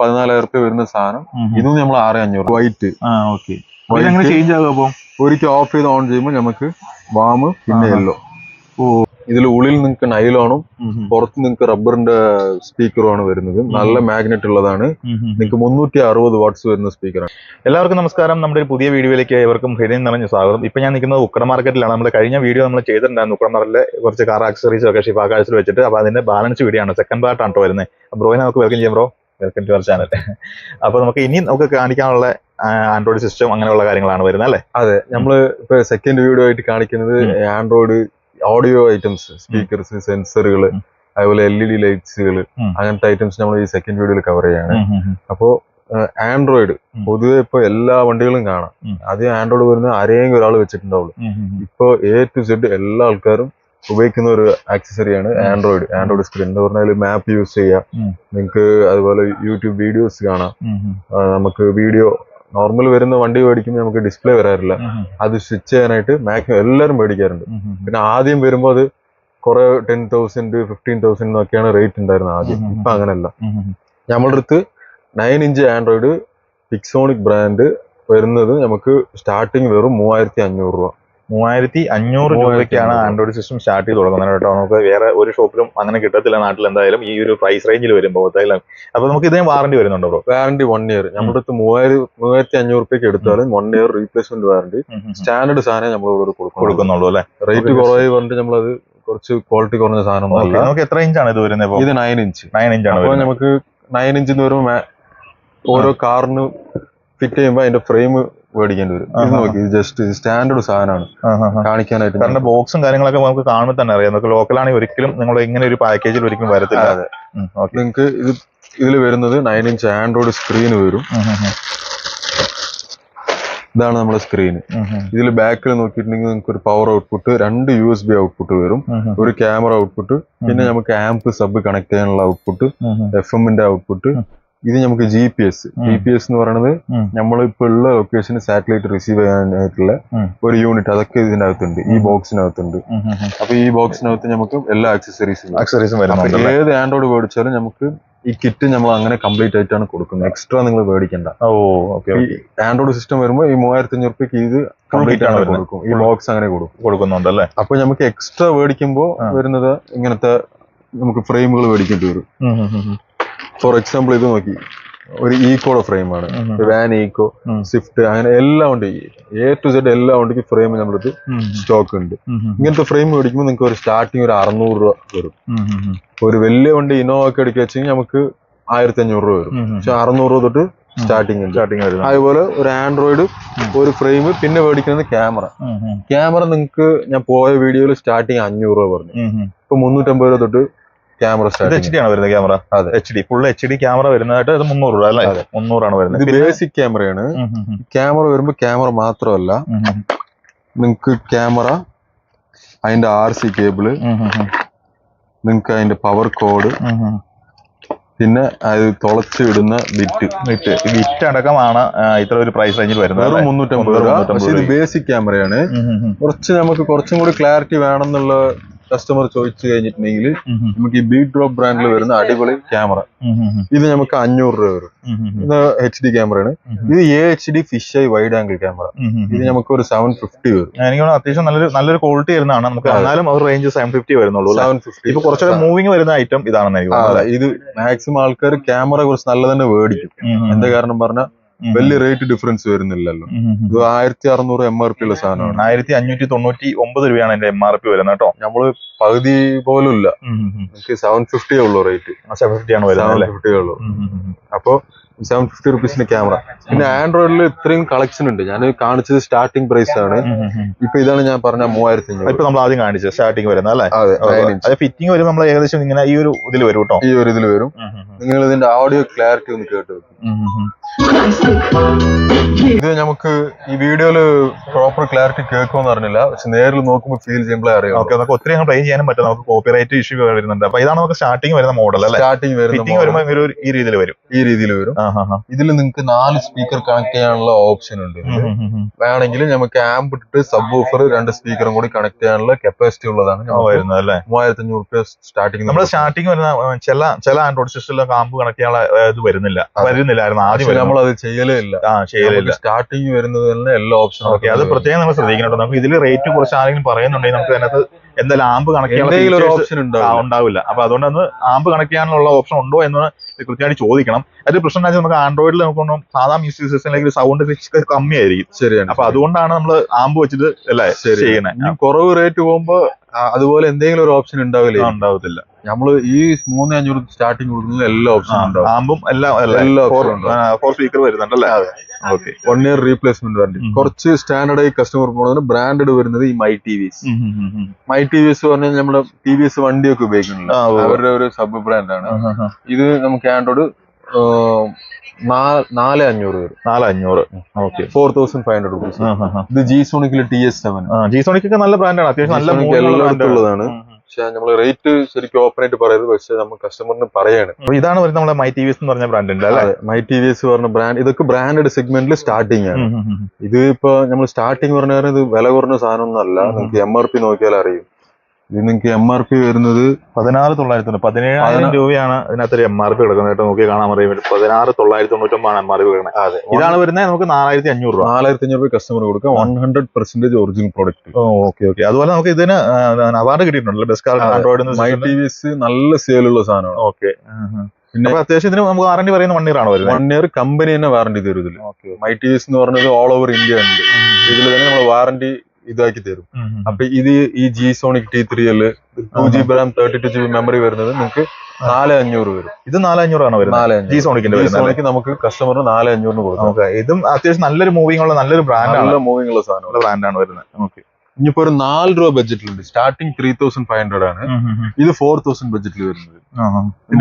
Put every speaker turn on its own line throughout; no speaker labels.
14,000 വരുന്ന സാധനം. ഇതും നമ്മൾ 6,500 വൈറ്റ്.
ചേഞ്ച് ആകും. അപ്പൊ
ഒരിക്കൽ ഓഫ് ചെയ്ത് ഓൺ ചെയ്യുമ്പോൾ നമുക്ക് വാം പിന്നെ യെല്ലോ. ഇതിൽ ഉള്ളിൽ നിങ്ങൾക്ക് നൈലോണും പുറത്ത് നിങ്ങൾക്ക് റബ്ബറിന്റെ സ്പീക്കറുമാണ് വരുന്നത്. നല്ല മാഗ്നറ്റ് ഉള്ളതാണ്. നിങ്ങൾക്ക് 360 വാട്ട്സ് വരുന്ന സ്പീക്കറാണ്.
എല്ലാവർക്കും നമസ്കാരം. നമ്മുടെ ഒരു പുതിയ വീഡിയോയിലേക്ക് ഏവർക്കും ഹൃദയം നിറഞ്ഞ സ്വാഗതം. ഇപ്പൊ ഞാൻ നിൽക്കുന്നത് ഉക്കട മാർക്കറ്റിലാണ്. നമ്മൾ കഴിഞ്ഞ വീഡിയോ നമ്മൾ ചെയ്തിട്ടുണ്ടായിരുന്നു ഉക്കട മാർക്കറ്റിലെ കുറച്ച് കാർ ആക്സസറീസ് ഒക്കെ ഷിഫാകാഴ്ചയിൽ വെച്ചിട്ട്. അപ്പൊ അതിന്റെ ബാലൻസ് വീഡിയോ ആണ്, സെക്കൻഡ് പാർട്ടാണ് കേട്ടോ വരുന്നത്. ബ്രോയിനെ നമുക്ക് വെൽക്കം ചെയ്യാം. Bro, welcome to our channel. അപ്പൊ നമുക്ക് ഇനി നമുക്ക് കാണിക്കാനുള്ള ആൻഡ്രോയിഡ് സിസ്റ്റം അങ്ങനെയുള്ള കാര്യങ്ങളാണ് വരുന്നത് അല്ലേ?
അതെ, നമ്മള് ഇപ്പൊ സെക്കൻഡ് വീഡിയോ ആയിട്ട് കാണിക്കുന്നത് ആൻഡ്രോയിഡ് ഓഡിയോ ഐറ്റംസ്, സ്പീക്കേഴ്സ്, സെൻസറുകൾ, അതുപോലെ LED ലൈറ്റ്സുകൾ, അങ്ങനത്തെ ഐറ്റംസ് നമ്മൾ ഈ സെക്കൻഡ് വീഡിയോയിൽ കവർ ചെയ്യാണ്. അപ്പോ ആൻഡ്രോയിഡ് പൊതുവെ ഇപ്പൊ എല്ലാ വണ്ടികളും കാണാം. ആദ്യം ആൻഡ്രോയിഡ് വരുന്ന ആരെങ്കിലും ഒരാൾ വെച്ചിട്ടുണ്ടാവുള്ളൂ. ഇപ്പൊ A to Z എല്ലാ ആൾക്കാരും ഉപയോഗിക്കുന്ന ഒരു ആക്സസറിയാണ് ആൻഡ്രോയിഡ് സ്ക്രീൻ എന്ന് പറഞ്ഞാൽ മാപ്പ് യൂസ് ചെയ്യാം നിങ്ങൾക്ക്. അതുപോലെ യൂട്യൂബ് വീഡിയോസ് കാണാം. നമുക്ക് വീഡിയോ നോർമൽ വരുന്ന വണ്ടി മേടിക്കുമ്പോൾ നമുക്ക് ഡിസ്പ്ലേ വരാറില്ല. അത് സ്വിച്ച് ചെയ്യാനായിട്ട് മാക്സിമം എല്ലാവരും മേടിക്കാറുണ്ട്. പിന്നെ ആദ്യം വരുമ്പോൾ അത് കുറെ 10,000 15,000 എന്നൊക്കെയാണ് റേറ്റ് ഉണ്ടായിരുന്നത് ആദ്യം. ഇപ്പൊ അങ്ങനെയല്ല. നമ്മളുടെ അടുത്ത് 9-inch ആൻഡ്രോയിഡ് പിക്സോണിക് ബ്രാൻഡ് വരുന്നത് നമുക്ക് സ്റ്റാർട്ടിങ് വെറും 3,500 രൂപ.
3,500 രൂപയ്ക്കാണ് ആൻഡ്രോയിഡ് സിസ്റ്റം സ്റ്റാർട്ട് ചെയ്ത് കൊടുക്കുന്നത് കേട്ടോ. നമുക്ക് വേറെ ഒരു ഷോപ്പിലും അങ്ങനെ കിട്ടത്തില്ല നാട്ടിൽ എന്തായാലും ഈ ഒരു പ്രൈസ് റേഞ്ചിൽ വരുമ്പോൾ. അപ്പൊ നമുക്ക് ഇതിന് വാറണ്ടി വരുന്നുണ്ടോ?
Warranty 1 year. നമ്മുടെ അടുത്ത് 3,500 രൂപയ്ക്ക് എടുത്താലും 1 year റീപ്ലേസ്മെന്റ് വാറണ്ടി. സ്റ്റാൻഡേർഡ് സാധനം നമ്മളിവിടെ
കൊടുക്കുന്നുള്ളൂ അല്ലെ?
റേറ്റ് കുറവായി പറഞ്ഞിട്ട് നമ്മളത് കുറച്ച് ക്വാളിറ്റി കുറഞ്ഞ സാധനം.
നമുക്ക് എത്ര ഇഞ്ചാണ് ഇത് വരുന്നത്?
ഇത് 9-inch.
9-inch ആണ്.
അപ്പൊ നമുക്ക് 9-inch എന്ന് പറയുമ്പോൾ ഓരോ കാറിന് ഫിറ്റ് ചെയ്യുമ്പോൾ അതിന്റെ ഫ്രെയിം മേടിക്കേണ്ടി വരും. ഇത് നോക്കി, ഇത് ജസ്റ്റ് സ്റ്റാൻഡേർഡ് സാധനമാണ് കാണിക്കാനായിട്ട്.
കാരണം ബോക്സും കാര്യങ്ങളൊക്കെ നമുക്ക് കാണുമ്പോൾ തന്നെ അറിയാം. നമുക്ക് ലോക്കലാണെങ്കിൽ ഒരിക്കലും നിങ്ങൾ ഇങ്ങനെ ഒരു പാക്കേജിൽ ഒരിക്കലും വരത്തില്ല.
നിങ്ങൾക്ക് ഇതിൽ വരുന്നത് 9-inch ആൻഡ്രോയിഡ് സ്ക്രീന് വരും. ഇതാണ് നമ്മുടെ സ്ക്രീന്. ഇതിൽ ബാക്കിൽ നോക്കിയിട്ടുണ്ടെങ്കിൽ നിങ്ങൾക്ക് ഒരു പവർ ഔട്ട്പുട്ട്, 2 USB ഔട്ട്പുട്ട് വരും, ഒരു ക്യാമറ ഔട്ട്പുട്ട്, പിന്നെ നമുക്ക് ആംപ് സബ് കണക്ട് ചെയ്യാനുള്ള ഔട്ട്പുട്ട്, FM-ന്റെ ഔട്ട്പുട്ട്. ഇത് നമുക്ക് GPS എന്ന് പറയുന്നത് നമ്മളിപ്പോ ഉള്ള ലൊക്കേഷന് സാറ്റലൈറ്റ് റിസീവ് ചെയ്യാനായിട്ടുള്ള ഒരു യൂണിറ്റ്. അതൊക്കെ ഇതിന്റെ അകത്തുണ്ട്, ഈ ബോക്സിനകത്തുണ്ട്. അപ്പൊ ഈ ബോക്സിനകത്ത് നമുക്ക് എല്ലാ ആക്സസറീസും വരും. ഏത് ആൻഡ്രോയിഡ് മേടിച്ചാലും നമുക്ക് ഈ കിറ്റ് നമ്മൾ അങ്ങനെ കംപ്ലീറ്റ് ആയിട്ടാണ് കൊടുക്കുന്നത്. എക്സ്ട്രാ നിങ്ങൾ മേടിക്കണ്ട. ആൻഡ്രോയിഡ് സിസ്റ്റം വരുമ്പോൾ ഈ 3,500 രൂപയ്ക്ക് ഇത് കംപ്ലീറ്റ് ആണ് കൊടുക്കും. ഈ ബോക്സ് അങ്ങനെ
കൊടുക്കുന്നുണ്ടല്ലേ?
അപ്പൊ നമുക്ക് എക്സ്ട്രാ മേടിക്കുമ്പോൾ വരുന്നത് ഇങ്ങനത്തെ നമുക്ക് ഫ്രെയിമുകൾ മേടിക്കേണ്ടി വരും. ഫോർ എക്സാമ്പിൾ ഇത് നോക്കി, ഒരു ഈക്കോയുടെ ഫ്രെയിമാണ്. വാൻ ഈക്കോ, സ്വിഫ്റ്റ്, അങ്ങനെ എല്ലാം ഉണ്ട്. A to Z എല്ലാ വണ്ടിക്ക് ഫ്രെയിം നമ്മളത് സ്റ്റോക്ക് ഉണ്ട്. ഇങ്ങനത്തെ ഫ്രെയിം മേടിക്കുമ്പോൾ നിങ്ങൾക്ക് ഒരു സ്റ്റാർട്ടിങ് ഒരു 600 രൂപ വരും. ഒരു വലിയ വണ്ടി ഇന്നോവ ഒക്കെ എടുക്കുക വെച്ചാൽ നമുക്ക് 1,500 രൂപ വരും. പക്ഷെ 600 രൂപ തൊട്ട് സ്റ്റാർട്ടിങ് ഉണ്ട്. അതുപോലെ ഒരു ആൻഡ്രോയിഡ് ഒരു ഫ്രെയിം. പിന്നെ മേടിക്കുന്നത് ക്യാമറ നിങ്ങൾക്ക് ഞാൻ പോയ വീഡിയോയിൽ സ്റ്റാർട്ടിങ് 500 രൂപ പറഞ്ഞു. ഇപ്പൊ 350 രൂപ തൊട്ട് ക്യാമറ
HD ആണ് വരുന്നത്. ക്യാമറ ഫുൾ HD ക്യാമറ വരുന്നതായിട്ട് ഇത് 300 രൂപ അല്ലേ? 300 ആണ് വരുന്നത്.
ഇത് ബേസിക് ക്യാമറയാണ്. ക്യാമറ വരുമ്പോ ക്യാമറ മാത്രമല്ല, നിങ്ങക്ക് ക്യാമറ, അതിന്റെ RC കേബിള്, നിങ്ങക്ക് അതിന്റെ പവർ കോഡ്, പിന്നെ അത് തുളച്ച് ഇടുന്ന ബിറ്റ്
അടക്കമാണ് ഇത്ര ഒരു പ്രൈസ് റേഞ്ചിൽ വരുന്നത്.
350 രൂപ. പക്ഷെ ഇത് ബേസിക് ക്യാമറയാണ്. നമുക്ക് കുറച്ചും കൂടി ക്ലാരിറ്റി വേണമെന്നുള്ള കസ്റ്റമർ ചോദിച്ചു കഴിഞ്ഞിട്ടുണ്ടെങ്കിൽ നമുക്ക് ഈ ബീറ്റ് ഡ്രോപ്പ് ബ്രാൻഡിൽ വരുന്ന അടിപൊളി ക്യാമറ, ഇത് നമുക്ക് 500 രൂപ വരും. ഇത് HD ക്യാമറയാണ്. ഇത് AHD fish I wide angle camera. ഇത് നമുക്ക് ഒരു 750 വരും.
എനിക്ക് അത്യാവശ്യം നല്ലൊരു ക്വാളിറ്റി വരുന്നതാണ്. നമുക്ക് എന്നാലും ഒരു റേഞ്ച് 750 വരുന്നുള്ളൂ.
750.
ഇപ്പൊ കുറച്ചുകൂടെ മൂവിങ് വരുന്ന ഐറ്റം ഇതാണെന്ന് എനിക്ക് തോന്നുന്നത്.
ഇത് മാക്സിമം ആൾക്കാർ ക്യാമറ കുറച്ച് നല്ല തന്നെ മേടിക്കും. എന്താ കാരണം പറഞ്ഞാൽ വലിയ റേറ്റ് ഡിഫറൻസ് വരുന്നില്ലല്ലോ. ഇത് 1,600 MRP ഉള്ള സാധനമാണ്.
1,599 രൂപയാണ് എന്റെ MRP വരുന്നത് കേട്ടോ.
നമ്മള് പകുതി പോലും ഇല്ല. നമുക്ക് 750 ഉള്ളൂ റേറ്റ്.
750 ആണ് വരുന്നത്.
750 ഉള്ളൂ. അപ്പൊ 750 റുപ്പീസിന്റെ ക്യാമറ. പിന്നെ ആൻഡ്രോയിഡിൽ ഇത്രയും കളക്ഷൻ ഉണ്ട്. ഞാൻ കാണിച്ചത് സ്റ്റാർട്ടിംഗ് പ്രൈസ് ആണ്. ഇപ്പൊ ഇതാണ് ഞാൻ പറഞ്ഞ 3,500.
ഇപ്പൊ നമ്മൾ ആദ്യം കാണിച്ചത് സ്റ്റാർട്ടിംഗ് വരുന്നത് അല്ലേ? അതെ. ഫിറ്റിംഗ് വരുമ്പോൾ നമ്മൾ ഏകദേശം ഇങ്ങനെ ഈ ഒരു ഇതിൽ വരും കേട്ടോ.
ഈ ഒരു ഇതിൽ വരും. നിങ്ങൾ ഇതിന്റെ ഓഡിയോ ക്ലാരിറ്റി ഒന്ന് കേട്ട് വെക്കും. ഇത് നമുക്ക് ഈ വീഡിയോയില് പ്രോപ്പർ ക്ലാരിറ്റി കേൾക്കുമെന്ന് അറിഞ്ഞില്ല, പക്ഷെ നേരിൽ നോക്കുമ്പോൾ ഫീൽ ചെയ്യുമ്പോഴേ അറിയാം.
ഓക്കെ, നമുക്ക് ഒത്തിരി പ്ലേ ചെയ്യാനും പറ്റും. നമുക്ക് കോപ്പിറൈറ്റ് ഇഷ്യൂ വരുന്നുണ്ട്. അപ്പൊ ഇതാണ് നമുക്ക് സ്റ്റാർട്ടിങ് വരുന്ന മോഡൽ അല്ലേ?
സ്റ്റാർട്ടിങ് വരുമ്പോൾ
ഈ രീതിയിൽ വരും.
ഇതിൽ നിങ്ങൾക്ക് 4 സ്പീക്കർ കണക്ട് ചെയ്യാനുള്ള ഓപ്ഷൻ ഉണ്ട്. വേണമെങ്കിൽ നമുക്ക് ആംപ് ഇട്ടിട്ട് സബ് വൂഫർ 2 സ്പീക്കറും കൂടി കണക്ട് ചെയ്യാനുള്ള കപ്പാസിറ്റി ഉള്ളതാണ്
വരുന്നത് അല്ലേ?
3500 രൂപ സ്റ്റാർട്ടിങ്.
നമ്മൾ സ്റ്റാർട്ടിങ് വരുന്ന ചില ആൻഡ്രോയിഡ് സിസ്റ്റത്തിലൊക്കെ ആംപ് കണക്ട് ചെയ്യാനുള്ള ഇത് വരുന്നില്ലായിരുന്നു ആദ്യം.
നമ്മൾ അത് ചെയ്യലേ ഇല്ല. സ്റ്റാർട്ടിങ് വരുന്നത് തന്നെ എല്ലാ ഓപ്ഷനും.
ഓക്കെ, അത് പ്രത്യേകം നമ്മൾ ശ്രദ്ധിക്കണം. നമുക്ക് ഇതിൽ റേറ്റ് കുറച്ച് ആരെങ്കിലും പറയുന്നുണ്ടെങ്കിൽ നമുക്ക് അതിനകത്ത് എന്തായാലും ആംപ് കണക്ട് ചെയ്യാനുള്ള
ഓപ്ഷൻ
ഉണ്ടാവില്ല. അപ്പൊ അതുകൊണ്ട് ആംപ് കണക്ട് ചെയ്യാനുള്ള ഓപ്ഷൻ ഉണ്ടോ എന്ന് കൃത്യമായിട്ട് ചോദിക്കണം. അത് പ്രശ്നം എന്താ വെച്ചാൽ നമുക്ക് ആൻഡ്രോയിഡിൽ നമുക്കൊന്നും സാധാ മ്യൂസിക് സിസ്റ്റത്തിലേക്ക് സൗണ്ട് കമ്മിയായിരിക്കും.
ശരിയാണ്.
അപ്പൊ അതുകൊണ്ടാണ് നമ്മൾ ആംപ് വെച്ചിട്ട് അല്ലേ ചെയ്യുന്നത്.
കുറവ് റേറ്റ് പോകുമ്പോ അതുപോലെ എന്തെങ്കിലും ഒരു ഓപ്ഷൻ
ഉണ്ടാവത്തില്ല.
നമ്മള് ഈ 3500 സ്റ്റാർട്ടിങ് കൊടുക്കുന്നത് എല്ലാ ഓപ്ഷനും ഉണ്ടാവും.
ആംബും എല്ലാ 4 സ്പീക്കർ വരുന്നുണ്ടല്ലേ? ഓക്കെ.
1 year replacement warranty. കുറച്ച് സ്റ്റാൻഡേർഡ് ആയി കസ്റ്റമർ പോകുന്നതിന് ബ്രാൻഡഡ് വരുന്നത് ഈ മൈ ടിവിസ്. മൈ ടിവിസ് പറഞ്ഞാൽ നമ്മുടെ ടിവിഎസ് വണ്ടിയൊക്കെ ഉപയോഗിക്കുന്നില്ല, അവരുടെ ഒരു സബ് ബ്രാൻഡാണ്. ഇത് നമുക്ക് ആൻഡ്രോയിഡ് 4500 വരും.
4500. ഓക്കെ.
4500 റുപ്പീസ്. ഇത് G-Sonic TS7.
G-Sonic നല്ല ബ്രാൻഡാണ്, അത്യാവശ്യം നല്ല
ഉള്ളതാണ്. പക്ഷെ നമ്മൾ റേറ്റ് ശരിക്കും ഓപ്പൺ ആയിട്ട് പറയരുത്, പക്ഷെ നമ്മൾ കസ്റ്റമറിന് പറയാണ്.
ഇതാണ് വരുന്നത് നമ്മുടെ മൈ ടിവിഎസ് എന്ന് പറഞ്ഞ ബ്രാൻഡ് ഉണ്ട് അല്ലേ?
മൈ ടിവിഎസ് പറഞ്ഞ ബ്രാൻഡ്. ഇതൊക്കെ ബ്രാൻഡഡ് സെഗ്മെന്റിൽ സ്റ്റാർട്ടിംഗ് ആണ്. ഇത് ഇപ്പൊ നമ്മൾ സ്റ്റാർട്ടിങ് പറഞ്ഞാൽ ഇത് വില കുറഞ്ഞ സാധനം ഒന്നും അല്ല. നിങ്ങൾക്ക് MRP നോക്കിയാൽ അറിയും. ഇത് നിങ്ങൾക്ക് MRP വരുന്നത്
16,900, 17,000 രൂപയാണ് ഇതിനകത്ത് MRP കിടക്കുന്നത് കേട്ടോ. നോക്കി കാണാൻ പറയും 16,999 MRP കിടക്കുന്നത്. ഇതാണ് വരുന്നത് നമുക്ക് 4,500 രൂപ.
4,500 രൂപ കസ്റ്റമർ കൊടുക്കാം. 100% ഒറിജിനൽ പ്രോഡക്റ്റ്.
ഓക്കെ. അതുപോലെ നമുക്ക് ഇതിന് അവാർഡ് കിട്ടിയിട്ടുണ്ടല്ലോ, ബെസ്റ്റ് ആൻഡ്രോയിഡ്.
മൈ ടിവിഎസ് നല്ല സെയിലുള്ള സാധനമാണ്.
ഓക്കെ. പിന്നെ അത്യാവശ്യം ഇതിന് നമുക്ക് വാറന്റി പറയുന്ന 1 ഇയർ ആണോ വരുന്നത്?
1 ഇയർ കമ്പനി തന്നെ വാറന്റി തരും ഇതിൽ. മൈ ടിവിഎസ് എന്ന് പറഞ്ഞത് ഓൾ ഓവർ ഇന്ത്യ ഉണ്ട്. ഇതിൽ തന്നെ നമ്മൾ വാറന്റി ഇതാക്കി തരും. അപ്പൊ ഇത് ഈ G-Sonic T3L 2GB RAM 32GB memory വരുന്നത് നിങ്ങൾക്ക് 4,500 വരും.
ഇത് 4,500 ആണ് വരുന്നത്. G-Sonic
നമുക്ക് കസ്റ്റമറിന് 4,500 കൊടുക്കാം.
ഇതും അത്യാവശ്യം നല്ലൊരു മൂവിംഗ് ഉള്ള നല്ലൊരു ബ്രാൻഡാണ്.
മൂവിംഗ് ഉള്ള സാധനം
ബ്രാൻഡാണ് വരുന്നത്. ഓക്കെ.
ഇനിയിപ്പോ ഒരു 4 രൂപ ബഡ്ജറ്റിലുണ്ട്. സ്റ്റാർട്ടിങ് 3,500 ആണ്. ഇത് 4,000 ബഡ്ജറ്റിൽ വരുന്നത്.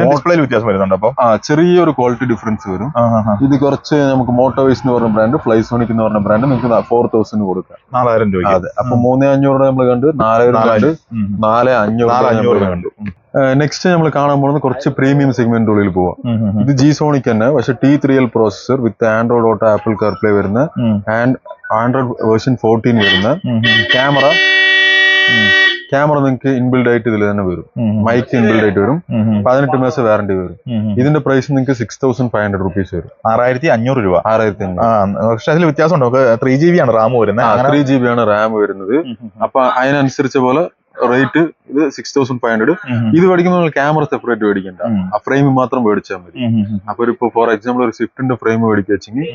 ഡിസ്പ്ലേയിൽ വ്യത്യാസം വരുന്നുണ്ട്. അപ്പൊ
ചെറിയൊരു ക്വാളിറ്റി ഡിഫറൻസ് വരും. ഇത് കുറച്ച് നമുക്ക് മോട്ടോവൈസ് എന്ന് പറഞ്ഞ ബ്രാൻഡ്, ഫ്ലൈസോണിക് എന്ന് പറഞ്ഞ ബ്രാൻഡ് നിങ്ങൾക്ക് 4,000 കൊടുക്കാം.
4,000 രൂപ.
അതെ. അപ്പൊ 3,500 നമ്മൾ കണ്ട്, 4,500 കണ്ടു. നെക്സ്റ്റ് നമ്മൾ കാണാൻ പോകുന്നത് കുറച്ച് പ്രീമിയം സെഗ്മെന്റുള്ളിൽ പോവാം. ഇത് G-Sonic തന്നെ, പക്ഷെ T3L പ്രോസസർ വിത്ത് ആൻഡ്രോയിഡ് ഓട്ടോ ആപ്പിൾ കാർപ്ലേ വരുന്ന ആൻഡ്രോയിഡ് വേർഷൻ 14 വരുന്ന ക്യാമറ നിങ്ങൾക്ക് ഇൻബിൽഡ് ആയിട്ട് ഇതിൽ തന്നെ വരും. മൈക്ക് ഇൻബിൽഡ് ആയിട്ട് വരും. 18 മാസം വാറന്റി വരും. ഇതിന്റെ പ്രൈസ് നിങ്ങൾക്ക് 6,500 റുപ്പീസ് വരും.
6,500 രൂപ.
6,500.
പക്ഷെ അതിൽ വ്യത്യാസം ഉണ്ടോ? 3GB ആണ് റാം വരുന്നത്.
3GB ആണ് റാം വരുന്നത്. അപ്പൊ അതിനനുസരിച്ച പോലെ റേറ്റ് ഇത് 6,500. ഇത് മേടിക്കുമ്പോൾ നിങ്ങൾ ക്യാമറ സെപ്പറേറ്റ് മേടിക്കണ്ട, ആ ഫ്രെയിം മാത്രം മേടിച്ചാൽ മതി. അപ്പൊ ഇപ്പൊ ഫോർ എക്സാമ്പിൾ ഒരു സ്വിഫ്റ്റിന്റെ ഫ്രെയിം മേടിക്കുകയെങ്കിൽ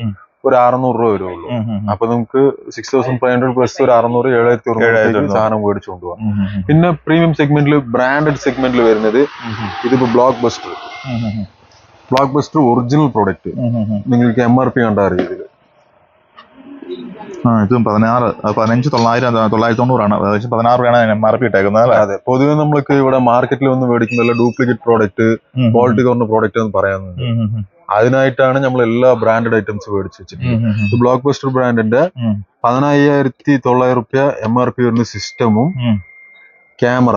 ഒരു 600 രൂപ വരുള്ളൂ. അപ്പൊ നമുക്ക് 6,500 പ്ലസ് ഒരു 600, 7,100 സാധനം മേടിച്ചു കൊണ്ടുപോകാം. പിന്നെ പ്രീമിയം സെഗ്മെന്റിൽ ബ്രാൻഡഡ് സെഗ്മെന്റിൽ വരുന്നത് ഇതിപ്പോ ബ്ലോക്ക് ബസ്റ്റർ ഒറിജിനൽ പ്രോഡക്റ്റ്. നിങ്ങൾക്ക് MRP കണ്ടാ അറിയാം. ഇതില്
ഇത് 15,990 ആണ്. 16 രൂപയാണ് MRP ഇട്ടേക്കുന്നത്.
അതെ. പൊതുവെ നമ്മൾക്ക് ഇവിടെ മാർക്കറ്റിൽ വന്ന് മേടിക്കുന്ന ഡ്യൂപ്ലിക്കേറ്റ് പ്രോഡക്റ്റ്, ക്വാളിറ്റി കുറഞ്ഞ പ്രോഡക്റ്റ് എന്ന് പറയാനുണ്ട്. അതിനായിട്ടാണ് നമ്മൾ എല്ലാ ബ്രാൻഡഡ് ഐറ്റംസ് മേടിച്ച് വെച്ചിട്ടുണ്ട്. ബ്ലോക്ക് ബസ്റ്റർ ബ്രാൻഡിന്റെ 15,900 രൂപ MRP വരുന്ന സിസ്റ്റമും ക്യാമറ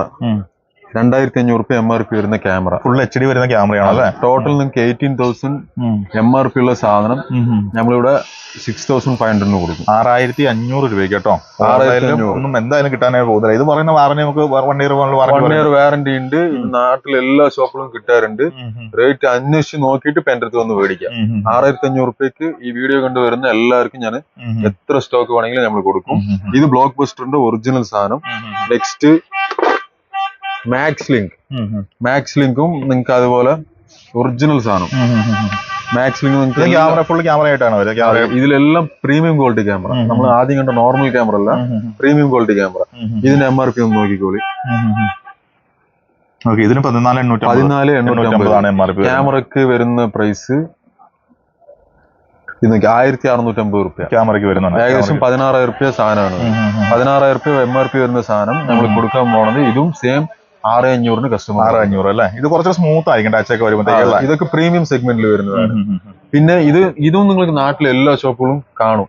2,500 രൂപ MRP വരുന്ന ക്യാമറ,
ഫുൾ HD വരുന്ന ക്യാമറയാണ് അല്ലേ?
ടോട്ടൽ നിങ്ങൾക്ക് 18,000 MRP ഉള്ള സാധനം നമ്മളിവിടെ 6,500 കൊടുക്കും.
6,500 രൂപ കേട്ടോ. ഒന്നും എന്തായാലും കിട്ടാനേ പോകുന്നില്ല. ഇത് പറയുന്ന വാറന്റി നമുക്ക് 1 ഇയർ
വാറന്റി ഉണ്ട്. നാട്ടിൽ എല്ലാ ഷോപ്പിലും കിട്ടാറുണ്ട്. റേറ്റ് അന്വേഷിച്ച് നോക്കിയിട്ട് ഇപ്പൊ എന്റെ അടുത്ത് വന്ന് മേടിക്കാം. 6,500 രൂപയ്ക്ക് ഈ വീഡിയോ കണ്ടുവരുന്ന എല്ലാവർക്കും ഞാൻ എത്ര സ്റ്റോക്ക് വേണമെങ്കിലും നമ്മൾ കൊടുക്കും. ഇത് ബ്ലോക്ക് ബസ്റ്ററിന്റെ ഒറിജിനൽ സാധനം. നെക്സ്റ്റ് മാക്സ് ലിങ്കും നിങ്ങൾക്ക് അതുപോലെ ഒറിജിനൽ സാധനം. മാക്സ് ലിങ്ക് നിങ്ങൾക്ക്
ഫുൾ ക്യാമറ ആയിട്ടാണ്
ഇതിലെല്ലാം പ്രീമിയം ക്വാളിറ്റി ക്യാമറ. നമ്മൾ ആദ്യം കണ്ട നോർമൽ ക്യാമറ അല്ല, പ്രീമിയം ക്വാളിറ്റി ക്യാമറ. ഇതിന്റെ MRP ഒന്ന് നോക്കിക്കോളി.
ഇതിന് 14,850
ക്യാമറക്ക് വരുന്ന പ്രൈസ് ഇത് 1,650 രൂപ
ക്യാമറയ്ക്ക് വരുന്നുണ്ട്.
ഏകദേശം 16,000 രൂപ സാധനമാണ്. 16,000 രൂപ MRP വരുന്ന സാധനം നമ്മൾ കൊടുക്കാൻ പോണത് ഇതും സെയിം 6,500 കസ്റ്റമർ.
6,500 അല്ലേ? ഇത് കുറച്ച് സ്മൂത്ത് ആയിരിക്കും ടച്ച് ഒക്കെ വരുമ്പോഴത്തേക്ക്.
ഇതൊക്കെ പ്രീമിയം സെഗ്മെന്റിൽ വരുന്നതാണ്. പിന്നെ ഇതും നിങ്ങൾക്ക് നാട്ടിലെ എല്ലാ ഷോപ്പുകളും കാണും.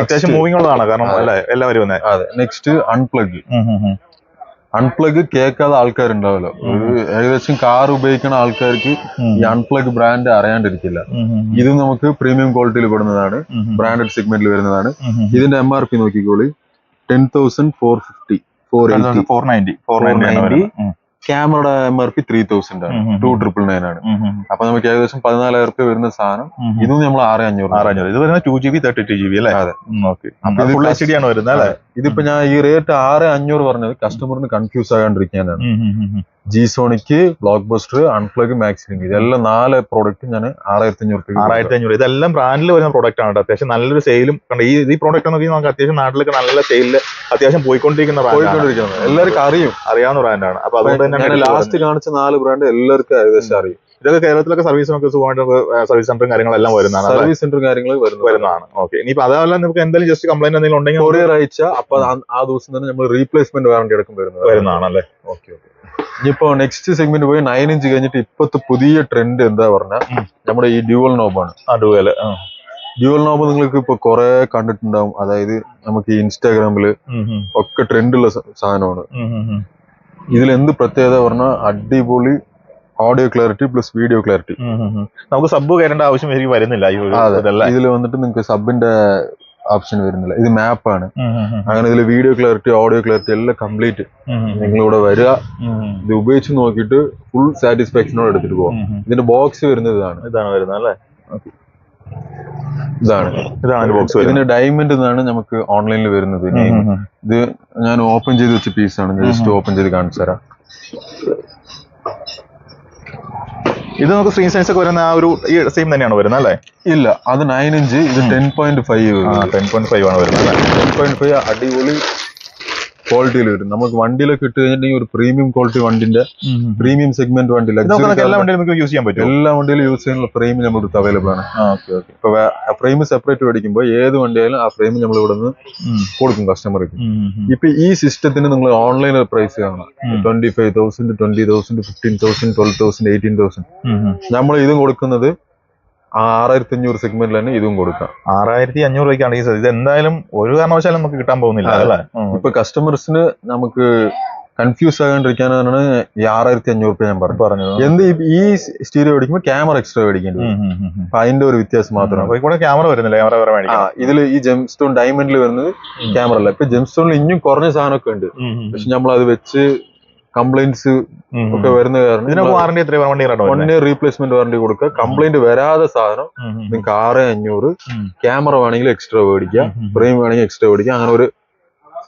അത്യാവശ്യം മൂവിംഗ് ഉള്ളതാണ് കാരണം അല്ലേ എല്ലാവരും.
അതെ. നെക്സ്റ്റ് അൺപ്ലഗ് കേൾക്കാതെ ആൾക്കാരുണ്ടാവല്ലോ. ഏകദേശം കാർ ഉപയോഗിക്കുന്ന ആൾക്കാർക്ക് ഈ അൺപ്ലഗ് ബ്രാൻഡ് അറിയാണ്ടിരിക്കില്ല. ഇത് നമുക്ക് പ്രീമിയം ക്വാളിറ്റിയിൽ പെടുന്നതാണ്, ബ്രാൻഡഡ് സെഗ്മെന്റിൽ വരുന്നതാണ്. ഇതിന്റെ MRP നോക്കിക്കോളി, 10,450, 490. ക്യാമറയുടെ MRP 3,000 ആണ്, 2,999 ആണ്. അപ്പൊ നമുക്ക് ഏകദേശം 14,000 രൂപ വരുന്ന സാധനം ഇതും നമ്മൾ 6,500.
ഇത് വരുന്നത് 2GB 32GB അല്ലേ?
അതെ.
ഫുൾ HD ആണ് വരുന്നത് അല്ലേ?
ഇതിപ്പോ ഞാൻ ഈ റേറ്റ് 6,500 പറഞ്ഞത് കസ്റ്റമറിന് കൺഫ്യൂസ് ആകാണ്ടിരിക്കാനാണ്. G-Sonic, ബ്ലോക്ക് ബസ്റ്റർ, അൺപ്ലഗ്, മാക്സിലിംഗ്, ഇതെല്ലാം 4 പ്രോഡക്റ്റ് ഞാൻ 6,500.
6,500. ഇതെല്ലാം ബ്രാൻഡിൽ വരുന്ന പ്രോഡക്റ്റ് ആണ്. അത്യാവശ്യം നല്ലൊരു സെയിലും ഈ പ്രോഡക്റ്റ് എന്ന് നമുക്ക് അത്യാവശ്യം നാട്ടിലൊക്കെ നല്ല സെയിലിൽ അത്യാവശ്യം പോയിക്കൊണ്ടിരിക്കുന്ന
എല്ലാവർക്കും
അറിയാവുന്ന ബ്രാൻഡാണ്. അപ്പൊ അതുകൊണ്ട് തന്നെ
ലാസ്റ്റ് കാണിച്ച 4 ബ്രാൻഡ് എല്ലാവർക്കും ഏകദേശം അറിയും.
ഇതൊക്കെ കേരളത്തിലൊക്കെ സർവീസ് നമുക്ക് സുഖമായിട്ട് സർവീസ് സെന്ററും കാര്യങ്ങളെല്ലാം വരുന്നതാണ്.
സർവീസ് സെന്ററും കാര്യങ്ങൾ വരുന്നതാണ്.
ഓക്കെ. ഇനിയിപ്പോ അതല്ല നമുക്ക് എന്തെങ്കിലും ജസ്റ്റ് കംപ്ലൈന്റ് എന്തെങ്കിലും ഉണ്ടെങ്കിൽ
കൊറിയർ അയച്ചാൽ അപ്പൊ ആ ദിവസം തന്നെ നമ്മൾ റീപ്ലേസ്മെന്റ് വാറണ്ടി അടക്കം
വരുന്നതാണ് അല്ലേ?
ഓക്കെ. ഇനിയിപ്പോ നെക്സ്റ്റ് സെഗ്മെന്റ് പോയി 9 ഇഞ്ച് കഴിഞ്ഞിട്ട് ഇപ്പത്തെ പുതിയ ട്രെൻഡ് എന്താ പറഞ്ഞാൽ നമ്മുടെ ഈ ഡ്യുവൽ നോബാണ്. ഡ്യുവൽ നോബ് നിങ്ങൾക്ക് ഇപ്പൊ കുറെ കണ്ടിട്ടുണ്ടാവും. അതായത് നമുക്ക് ഇൻസ്റ്റാഗ്രാമില് ഒക്കെ ട്രെൻഡുള്ള സാധനമാണ്. ഇതിൽ എന്ത് പ്രത്യേകത പറഞ്ഞാൽ അടിപൊളി audio clarity plus video clarity.
നമുക്ക് സബ് കയറേണ്ട ആവശ്യം വരുന്നില്ല.
ഇതിൽ വന്നിട്ട് നിങ്ങൾക്ക് സബിന്റെ ഓപ്ഷൻ വരുന്നില്ല. ഇത് മാപ്പാണ്. അങ്ങനെ ഇതിൽ വീഡിയോ ക്ലാരിറ്റി, ഓഡിയോ ക്ലാരിറ്റി എല്ലാം കംപ്ലീറ്റ്. നിങ്ങളിവിടെ വരിക, ഇത് ഉപയോഗിച്ച് നോക്കിയിട്ട് ഫുൾ സാറ്റിസ്ഫാക്ഷനോട് എടുത്തിട്ട് പോകാം. ഇതിന്റെ ബോക്സ് വരുന്നത് ഇതാണ്
വരുന്നത് അല്ലേ?
ഇതാണ് ബോക്സ്. ഇതിന്റെ ഡയമണ്ട് എന്നാണ് നമുക്ക് ഓൺലൈനിൽ വരുന്നത്. ഇത് ഞാൻ ഓപ്പൺ ചെയ്ത് വെച്ച പീസാണ്. ജസ്റ്റ് ഓപ്പൺ ചെയ്ത് കാണിച്ചു തരാം.
ഇത് നമുക്ക് സ്ക്രീൻ സൈസ് ഒക്കെ വരുന്ന ആ ഒരു സെയിം തന്നെയാണ് വരുന്നത് അല്ലേ?
ഇല്ല, അത് 9 ഇഞ്ച്, ഇത് 10.5.
10.5 ആണ് വരുന്നത്.
10.5 അടിപൊളി ക്വാളിറ്റിയിൽ വരും. നമുക്ക് വണ്ടിയിലൊക്കെ ഇട്ട് കഴിഞ്ഞിട്ടുണ്ടെങ്കിൽ ഒരു പ്രീമിയം ക്വാളിറ്റി വണ്ടിന്റെ പ്രീമിയം സെഗ്മെന്റ് വണ്ടി
എല്ലാ വണ്ടിയിലും നമുക്ക് യൂസ് ചെയ്യാൻ പറ്റും.
എല്ലാ വണ്ടിയിലും യൂസ് ചെയ്യാനുള്ള ഫ്രെയിം നമ്മുടെ അടുത്ത് അവൈലബിൾ ആണ്. ഇപ്പൊ ഫ്രെയിം സെപ്പറേറ്റ് മേടിക്കുമ്പോൾ ഏത് വണ്ടിയായാലും ആ ഫ്രെയിം നമ്മൾ ഇവിടെ നിന്ന് കൊടുക്കും കസ്റ്റമർക്ക്. ഇപ്പൊ ഈ സിസ്റ്റത്തിന് നിങ്ങൾ ഓൺലൈൻ പ്രൈസ് കാണാം. 25,000, 20,000, 15,000, 12,000, 18,000. നമ്മൾ ഇതും കൊടുക്കുന്നത് 6,500 സെഗ്മെന്റിൽ തന്നെ ഇതും കൊടുക്കാം.
6,500 രൂപയ്ക്കാണ് ഈ ഇത് എന്തായാലും ഒരു കാരണവശാലും നമുക്ക് കിട്ടാൻ പോകുന്നില്ല അല്ലേ?
ഇപ്പൊ കസ്റ്റമേഴ്സിന് നമുക്ക് കൺഫ്യൂസ് ആകാണ്ടിരിക്കാനാണ് ഈ 6,500 രൂപ ഞാൻ പറഞ്ഞത്. എന്ത് ഈ സ്റ്റീരിയോ മേടിക്കുമ്പോൾ ക്യാമറ എക്സ്ട്രാ മേടിക്കേണ്ടി വരും. അപ്പൊ അതിന്റെ ഒരു വ്യത്യാസം മാത്രമാണ്.
ക്യാമറ വരുന്നില്ല.
ഇതിൽ ഈ ജെംസ്റ്റോൺ ഡയമണ്ടിൽ വരുന്നത് ക്യാമറ അല്ല. ഇപ്പൊ ജെംസ്റ്റോണിൽ ഇനിയും കുറഞ്ഞ സാധനമൊക്കെ ഉണ്ട്. പക്ഷെ നമ്മൾ അത് വെച്ച് കംപ്ലൈന്റ്സ് ഒക്കെ വരുന്ന കാരണം
വാറണ്ടി
1 ഇയർ റീപ്ലേസ്മെന്റ് വാറണ്ടി കൊടുക്കുക. കംപ്ലൈന്റ് വരാതെ സാധനം നിങ്ങൾക്ക് 6,500. ക്യാമറ വേണമെങ്കിൽ എക്സ്ട്രാ മേടിക്കുക, ഫ്രെയിം വേണമെങ്കിൽ എക്സ്ട്രാ മേടിക്കുക. അങ്ങനെ ഒരു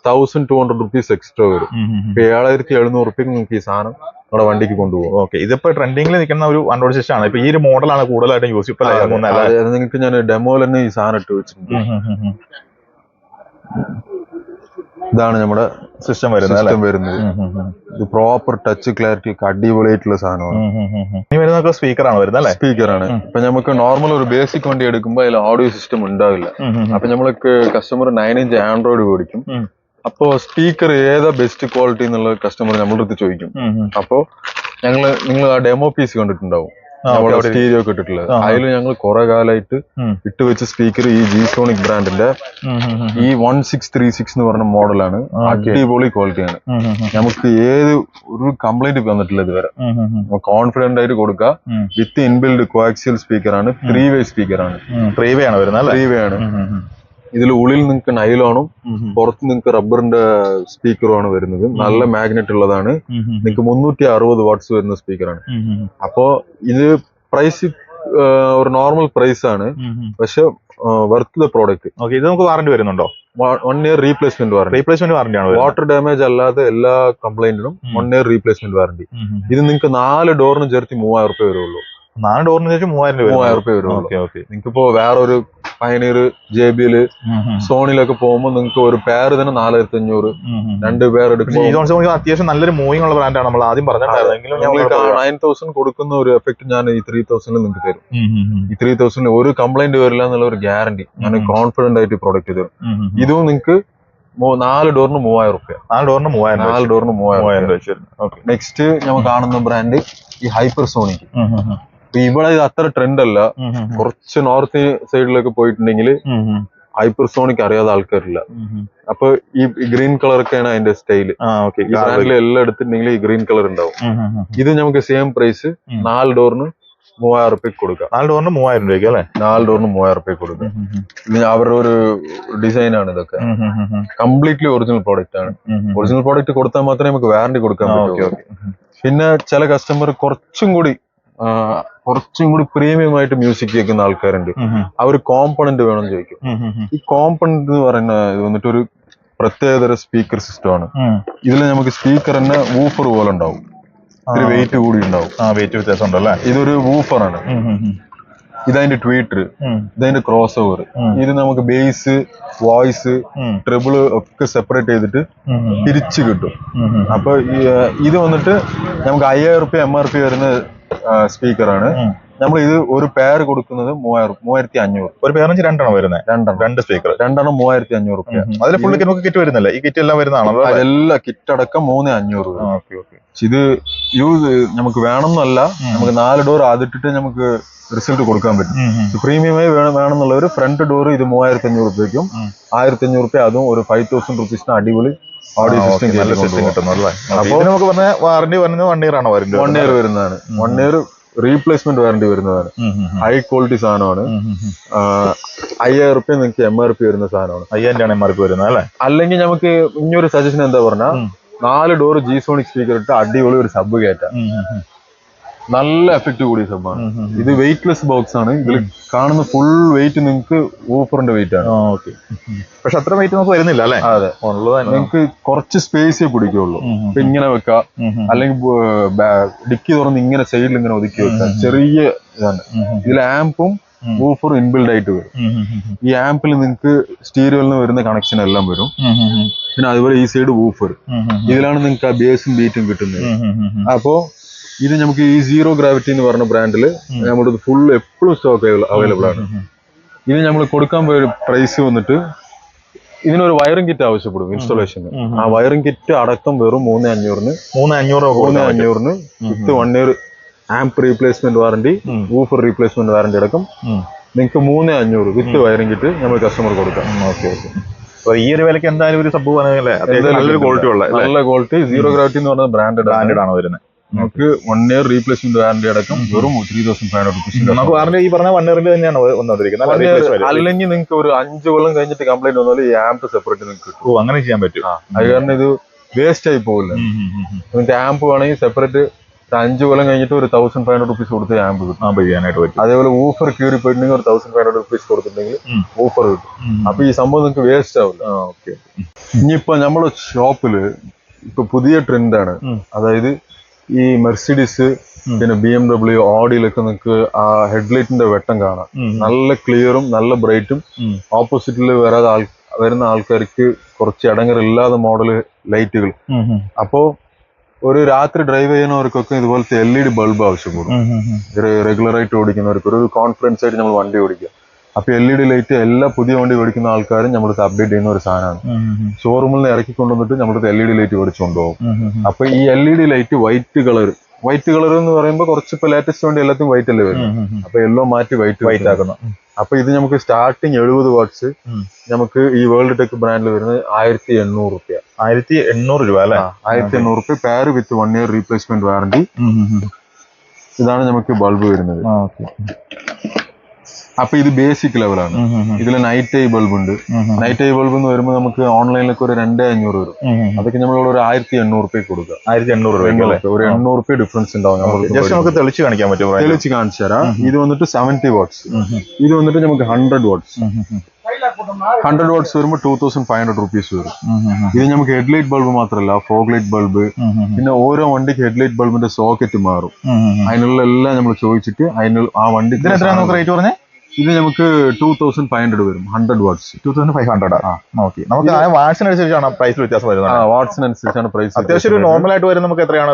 1,200 റുപ്പീസ് എക്സ്ട്രാ വരും. ഇപ്പൊ 7,700 റുപ്യക്ക് നിങ്ങൾക്ക് ഈ സാധനം നമ്മുടെ വണ്ടിക്ക് കൊണ്ടുപോകും.
ഓക്കെ. ഇതിപ്പോ ട്രെൻഡിംഗിൽ നിൽക്കുന്ന ഒരു ആൻഡ്രോയിഡ് സിസ്റ്റം ആണ്. ഇപ്പൊ ഈ ഒരു മോഡലാണ് കൂടുതലായിട്ടും യൂസ് ചെയ്യുന്നത്.
നിങ്ങൾക്ക് ഞാൻ ഡെമോയിൽ തന്നെ ഈ സാധനം ഇട്ട് വെച്ചിട്ടുണ്ട്. ഇതാണ് നമ്മുടെ സിസ്റ്റം വരുന്നത്. ഇത് പ്രോപ്പർ ടച്ച് ക്ലാരിറ്റി ഒക്കെ അടിപൊളിയായിട്ടുള്ള സാധനമാണ്.
സ്പീക്കറാണ് വരുന്നത്.
സ്പീക്കറാണ്. ഇപ്പൊ നമുക്ക് നോർമൽ ഒരു ബേസിക് വണ്ടി എടുക്കുമ്പോൾ അതിൽ ഓഡിയോ സിസ്റ്റം ഉണ്ടാവില്ല. അപ്പൊ നമ്മൾക്ക് കസ്റ്റമർ 9 ഇഞ്ച് ആൻഡ്രോയിഡ് മേടിക്കും. അപ്പോ സ്പീക്കർ ഏതാ ബെസ്റ്റ് ക്വാളിറ്റി എന്നുള്ള കസ്റ്റമർ നമ്മുടെ അടുത്ത് ചോദിക്കും. അപ്പോ നിങ്ങൾ ആ ഡെമോ പീസ് കണ്ടിട്ടുണ്ടാവും, സ്റ്റീരിയോ ഒക്കെ ഇട്ടിട്ടുള്ളത്. അതിൽ ഞങ്ങൾ കുറെ കാലമായിട്ട് ഇട്ട് വെച്ച സ്പീക്കർ ഈ G-Sonic ബ്രാൻഡിന്റെ ഈ 1636 എന്ന് പറഞ്ഞ മോഡലാണ്. അടിപൊളി ക്വാളിറ്റിയാണ്. നമുക്ക് ഒരു കംപ്ലൈന്റ് വന്നിട്ടില്ല ഇതുവരെ. കോൺഫിഡന്റ് ആയിട്ട് കൊടുക്കാം. വിത്ത് ഇൻബിൽഡ് കോആക്സിയൽ സ്പീക്കറാണ്. 3-way സ്പീക്കറാണ്.
3-way ആണ് വരുന്നത്.
3-way ആണ്. ഇതിൽ ഉള്ളിൽ നിങ്ങൾക്ക് നൈലോണും പുറത്ത് നിങ്ങൾക്ക് റബ്ബറിന്റെ സ്പീക്കറുമാണ് വരുന്നത്. നല്ല മാഗ്നറ്റ് ഉള്ളതാണ്. നിങ്ങൾക്ക് 360 വാട്ട്സ് വരുന്ന സ്പീക്കറാണ്. അപ്പോ ഇത് പ്രൈസ് ഒരു നോർമൽ പ്രൈസ് ആണ്, പക്ഷെ വർത്ത് ദ പ്രോഡക്റ്റ്.
ഇത് നമുക്ക് വാറണ്ടി വരുന്നുണ്ടോ?
1 ഇയർ റീപ്ലേസ്മെന്റ് വാറണ്ടി ആണ്. വാട്ടർ ഡാമേജ് അല്ലാതെ എല്ലാ കംപ്ലൈന്റിനും 1 ഇയർ റീപ്ലേസ്മെന്റ് വാറണ്ടി. ഇത് നിങ്ങൾക്ക് 4 ഡോറിനും ചേർത്ത് 3,000 രൂപ വരുള്ളൂ.
4 ഡോറിന് ശേഷം 3,000
രൂപ വരുള്ളൂ. നിങ്ങൾക്കിപ്പോ വേറൊരു പയനീർ, JBL, സോണിലൊക്കെ പോകുമ്പോൾ നിങ്ങൾക്ക് ഒരു പെയർ തന്നെ 4,500, 2 പെയർ എടുക്കുമ്പോൾ
അത്യാവശ്യം നല്ലൊരു മൂവിംഗ് ഉള്ള ബ്രാൻഡാണ്. നമ്മൾ ആദ്യം പറഞ്ഞിട്ടുണ്ടായിരുന്നെങ്കിലും
9,000 കൊടുക്കുന്ന ഒരു എഫക്ട് ഞാൻ ഈ 3,000 നിങ്ങൾക്ക് തരും. ഈ 3,000 ഒരു കംപ്ലൈന്റ് വരില്ല എന്നുള്ള ഒരു ഗ്യാരണ്ടി ഞാൻ കോൺഫിഡന്റ് ആയിട്ട് പ്രോഡക്റ്റ് തരും. ഇതും നിങ്ങൾക്ക് 4 ഡോറിന് 3000 റുപ്യ.
4 ഡോറിന് 3000
4 ഡോറിന് 3000
വെച്ച് വരുന്നത്. ഓക്കെ.
നെക്സ്റ്റ് നമ്മൾ കാണുന്ന ബ്രാൻഡ് ഈ ഹൈപ്പർസോണിക്. ഇവിടെ ഇത് അത്ര ട്രെൻഡ് അല്ല. കുറച്ച് നോർത്ത് സൈഡിലൊക്കെ പോയിട്ടുണ്ടെങ്കിൽ ഹൈപ്പർസോണിക് അറിയാത്ത ആൾക്കാരില്ല. അപ്പൊ ഈ ഗ്രീൻ കളറൊക്കെയാണ് അതിന്റെ സ്റ്റൈല്. ഈ ബ്രാൻഡിൽ എല്ലാം എടുത്തിട്ടുണ്ടെങ്കിൽ ഈ ഗ്രീൻ കളർ ഉണ്ടാവും. ഇത് നമുക്ക് സെയിം പ്രൈസ് 4 ഡോറിന് 3000 റുപ്യക്ക് കൊടുക്കാം.
4 ഡോറിന് 3000 രൂപയ്ക്ക് അല്ലെ?
4 ഡോറിന് 3000 റുപ്യക്ക് കൊടുക്കാം. ഇത് അവരുടെ ഒരു ഡിസൈൻ ആണ്. ഇതൊക്കെ കംപ്ലീറ്റ്ലി ഒറിജിനൽ പ്രോഡക്റ്റ് ആണ്. ഒറിജിനൽ പ്രോഡക്റ്റ് കൊടുത്താൽ മാത്രമേ നമുക്ക് വാറണ്ടി കൊടുക്കാൻ പറ്റൂ. പിന്നെ ചില കസ്റ്റമർ കുറച്ചും കൂടി പ്രീമിയം ആയിട്ട് മ്യൂസിക് കേൾക്കുന്ന ആൾക്കാരുണ്ട്. അവർ കോമ്പണന്റ് വേണമെന്ന് ചോദിക്കും. ഈ കോമ്പണന്റ് എന്ന് പറയുന്നത് വന്നിട്ട് ഒരു പ്രത്യേകതര സ്പീക്കർ സിസ്റ്റം ആണ്. ഇതിൽ നമുക്ക് സ്പീക്കർ തന്നെ വൂഫർ പോലെ ഉണ്ടാവും. ഇതിൽ വെയിറ്റ് കൂടി ഉണ്ടാവും.
വെയിറ്റ് വ്യത്യാസം ഉണ്ടല്ലേ?
ഇതൊരു വൂഫറാണ്. ഇതതിന്റെ ട്വീറ്റർ, ഇതതിന്റെ ക്രോസ് ഓവർ. ഇത് നമുക്ക് ബേസ്, വോയിസ്, ട്രിബിള് ഒക്കെ സെപ്പറേറ്റ് ചെയ്തിട്ട് തിരിച്ചു കിട്ടും. അപ്പൊ ഇത് വന്നിട്ട് നമുക്ക് 5000 റുപ്യ MRP വരുന്ന സ്പീക്കറാണ്. നമ്മൾ ഇത് ഒരു പെയർ കൊടുക്കുന്നത് 3500.
ഒരു പേരഞ്ച് 2 വരുന്നത്. 2 സ്പീക്കർ 2
3500 റുപ്യ.
അതിൽ ഫുള്ള് നമുക്ക് കിറ്റ് വരുന്നില്ല? ഈ കിറ്റ് എല്ലാം വരുന്നതാണല്ലോ?
എല്ലാ കിറ്റ് അടക്കം 3500. ഇത് യൂസ് നമുക്ക് വേണമെന്നല്ല, നമുക്ക് 4 ഡോർ അതിട്ടിട്ട് നമുക്ക് റിസൾട്ട് കൊടുക്കാൻ പറ്റും. പ്രീമിയമായി വേണമെന്നുള്ളവർ ഫ്രണ്ട് ഡോർ ഇത് 3500 റുപ്യക്കും 1500 റുപ്യ അതും ഒരു 5000 റുപ്പീസിന് അടിപൊളി ഓഡിയോ സിസ്റ്റം കിട്ടുന്നു.
അപ്പൊ നമുക്ക് പറഞ്ഞ വാറണ്ടി വരുന്നത് 1 ഇയർ ആണോ?
1 ഇയർ വരുന്നതാണ്. 1 ഇയർ റീപ്ലേസ്മെന്റ് വാറണ്ടി വരുന്നതാണ്. ഹൈ ക്വാളിറ്റി സാധനമാണ്. 5000 റുപ്യ നിങ്ങൾക്ക് MRP വരുന്ന സാധനമാണ്.
5000 MRP വരുന്നത് അല്ലെ?
അല്ലെങ്കിൽ നമുക്ക് ഇനിയൊരു സജഷൻ എന്താ പറഞ്ഞാൽ 4 ഡോർ G-Sonic സ്പീക്കർ ഇട്ട് അടിപൊളി ഒരു സബ് കയറ്റാം. നല്ല എഫക്റ്റ് കൂടിയ സബ്ബാണ്. ഇത് വെയിറ്റ്ലെസ് ബോക്സ് ആണ്. ഇതിൽ കാണുന്ന ഫുൾ വെയിറ്റ് നിങ്ങൾക്ക് ഊഫറിന്റെ വെയിറ്റ് ആണ്.
പക്ഷെ അത്ര വെയിറ്റ് നമുക്ക് വരുന്നില്ല അല്ലെ?
അതെ, നിങ്ങൾക്ക് കുറച്ച് സ്പേസേ പിടിക്കുള്ളൂ. ഇപ്പൊ ഇങ്ങനെ വെക്കാം, അല്ലെങ്കിൽ ഡിക്കി തുറന്ന് ഇങ്ങനെ സൈഡിൽ ഇങ്ങനെ ഒതുക്കി വെക്കാം. ചെറിയ ഇതാണ്. ഇതിൽ ആംപും ഊഫറും ഇൻബിൽഡ് ആയിട്ട് വരും. ഈ ആംപിൽ നിങ്ങൾക്ക് സ്റ്റീരിയോയിൽ നിന്ന് വരുന്ന കണക്ഷൻ എല്ലാം വരും. പിന്നെ അതുപോലെ ഈ സൈഡ് ഊഫർ. ഇതിലാണ് നിങ്ങൾക്ക് ആ ബേസും ബീറ്റും കിട്ടുന്നത്. അപ്പോ ഇത് നമുക്ക് ഈ സീറോ ഗ്രാവിറ്റി എന്ന് പറഞ്ഞ ബ്രാൻഡിൽ നമ്മുടെ ഫുൾ എപ്പോഴും സ്റ്റോക്ക് അവൈലബിൾ ആണ്. ഇത് നമ്മൾ കൊടുക്കാൻ പോയ പ്രൈസ് വന്നിട്ട് ഇതിനൊരു വയറിംഗ് കിറ്റ് ആവശ്യപ്പെടും ഇൻസ്റ്റാളേഷന്. ആ വയറിംഗ് കിറ്റ് അടക്കം വെറും 3500 വിത്ത് 1 year amp replacement warranty, woofer replacement warranty അടക്കം നിങ്ങൾക്ക് 3500 വിത്ത് വയറിംഗ് കിറ്റ് നമ്മൾ കസ്റ്റമർ കൊടുക്കാം.
ഈ ഒരു വിലക്ക് എന്തായാലും ഒരു സബ് നല്ലൊരു ക്വാളിറ്റി ഉള്ള
നല്ല ക്വാളിറ്റി സീറോ ഗ്രാവിറ്റി എന്ന് പറയുന്നത് ബ്രാൻഡഡ് ആണ് വരുന്നത്. നമുക്ക് 1 ഇയർ റീപ്ലേസ്മെന്റ് വാറണ്ടി അടക്കം വെറും 3500 റുപ്പീസ്.
നമുക്ക് വാറണ്ടി ഈ പറഞ്ഞ 1 ഇയറിൽ തന്നെയാണ് വന്നിരിക്കുന്നത്.
അല്ലെങ്കിൽ നിങ്ങൾക്ക് ഒരു 5 കൊല്ലം കഴിഞ്ഞിട്ട് കംപ്ലൈന്റ് വന്നാലും ഈ ആംപ് സെപ്പറേറ്റ് നിങ്ങൾക്ക് കിട്ടും.
അങ്ങനെ ചെയ്യാൻ പറ്റും.
അത് കാരണം ഇത് വേസ്റ്റ് ആയി പോകില്ല. നിങ്ങൾക്ക് ആംപ് വേണമെങ്കിൽ സെപ്പറേറ്റ് 5 കൊല്ലം കഴിഞ്ഞിട്ട് ഒരു 1500 റുപ്പീസ് കൊടുത്ത് ആംപ് കിട്ടും ചെയ്യാനായിട്ട് പറ്റും. അതേപോലെ ഊഫർ ക്യൂരി പോയിട്ടുണ്ടെങ്കിൽ ഒരു 1500 റുപ്പീസ് കൊടുത്തിട്ടുണ്ടെങ്കിൽ ഊഫർ കിട്ടും. അപ്പൊ ഈ സംഭവം നിങ്ങൾക്ക് വേസ്റ്റ് ആവില്ല. ഇനിയിപ്പോ നമ്മുടെ ഷോപ്പില് ഇപ്പൊ പുതിയ ട്രെൻഡാണ്. അതായത് ഈ മെർസിഡീസ്, പിന്നെ BMW, ഓഡിയിലൊക്കെ നിങ്ങൾക്ക് ആ ഹെഡ്ലൈറ്റിന്റെ വെട്ടം കാണാം. നല്ല ക്ലിയറും നല്ല ബ്രൈറ്റും. ഓപ്പോസിറ്റിൽ വരുന്ന ആൾക്കാർക്ക് കുറച്ച് ഇടങ്ങറില്ലാത്ത മോഡല് ലൈറ്റുകൾ. അപ്പോ ഒരു രാത്രി ഡ്രൈവ് ചെയ്യുന്നവർക്കൊക്കെ ഇതുപോലത്തെ LED ബൾബ് ആവശ്യപ്പെടും. റെഗുലർ ആയിട്ട് ഓടിക്കുന്നവർക്ക് ഒരു കോൺഫിഡൻസ് ആയിട്ട് നമ്മൾ വണ്ടി ഓടിക്കുക. അപ്പൊ LED ലൈറ്റ് എല്ലാ പുതിയ വണ്ടി ഓടിക്കുന്ന ആൾക്കാരും നമ്മളിത് അപ്ഡേറ്റ് ചെയ്യുന്ന ഒരു സാധനമാണ്. ഷോറൂമിൽ നിന്ന് ഇറക്കി കൊണ്ടുവന്നിട്ട് നമ്മളിത് LED ലൈറ്റ് ഓടിച്ചു കൊണ്ടുപോകും. അപ്പൊ ഈ LED ലൈറ്റ് വൈറ്റ് കളർ എന്ന് പറയുമ്പോൾ കുറച്ച് ഇപ്പൊ ലേറ്റസ്റ്റ് വണ്ടി എല്ലാത്തും വൈറ്റ് അല്ലേ വരും. അപ്പൊ യെല്ലോ മാറ്റി വൈറ്റ് ആക്കണം. അപ്പൊ ഇത് നമുക്ക് സ്റ്റാർട്ടിങ് 70 വാട്ട്സ് നമുക്ക് ഈ വേൾഡ് ടെക് ബ്രാൻഡിൽ വരുന്നത് 1800 റുപ്യ.
1800 രൂപ അല്ലെ?
1800 റുപ്യ പെയർ വിത്ത് 1 ഇയർ റീപ്ലേസ്മെന്റ് വാറണ്ടി. ഇതാണ് നമുക്ക് ബൾബ് വരുന്നത്. അപ്പൊ ഇത് ബേസിക് ലെവലാണ്. ഇതിൽ നൈറ്റ് ഐ ബൾബ് ഉണ്ട്. നൈറ്റ് ഐ ബൾബ് എന്ന് വരുമ്പോൾ നമുക്ക് ഓൺലൈനിലൊക്കെ ഒരു 2500 വരും. അതൊക്കെ നമ്മളിവിടെ ഒരു 1800 റുപ്യ കൊടുക്കുക.
1800 രൂപ,
ഒരു 800 റുപ്യ ഡിഫറൻസ് ഉണ്ടാവും.
നമുക്ക് തെളിച്ച് കാണിക്കാൻ പറ്റും.
തെളിച്ച് കാണിച്ചു തരാം. ഇത് വന്നിട്ട് 70 വാട്ട്സ്. ഇത് വന്നിട്ട് നമുക്ക് 100 വാട്ട്സ്. 100 വാട്ട്സ് വരുമ്പോൾ 2500 റുപ്പീസ് വരും. ഇത് നമുക്ക് ഹെഡ്ലൈറ്റ് ബൾബ് മാത്രമല്ല, ഫോഗ് ലൈറ്റ് ബൾബ്, പിന്നെ ഓരോ വണ്ടിക്ക് ഹെഡ്ലൈറ്റ് ബൾബിന്റെ സോക്കറ്റ് മാറും. അതിനുള്ള എല്ലാം നമ്മൾ ചോദിച്ചിട്ട് ആ വണ്ടിക്ക്
റേറ്റ് പറഞ്ഞേ.
ഇത് നമുക്ക് 2500 വരും. 100 വാട്ട്സ്
2500. നമുക്ക് വാട്ട്സിനനുസരിച്ചാണ് പ്രൈസ് വ്യത്യാസം വരുന്നത്.
വാട്ട്സിനനുസരിച്ചാണ് പ്രൈസ്.
അത്യാവശ്യം ഒരു നോർമൽ ആയിട്ട് വരും. നമുക്ക് എത്രയാണ്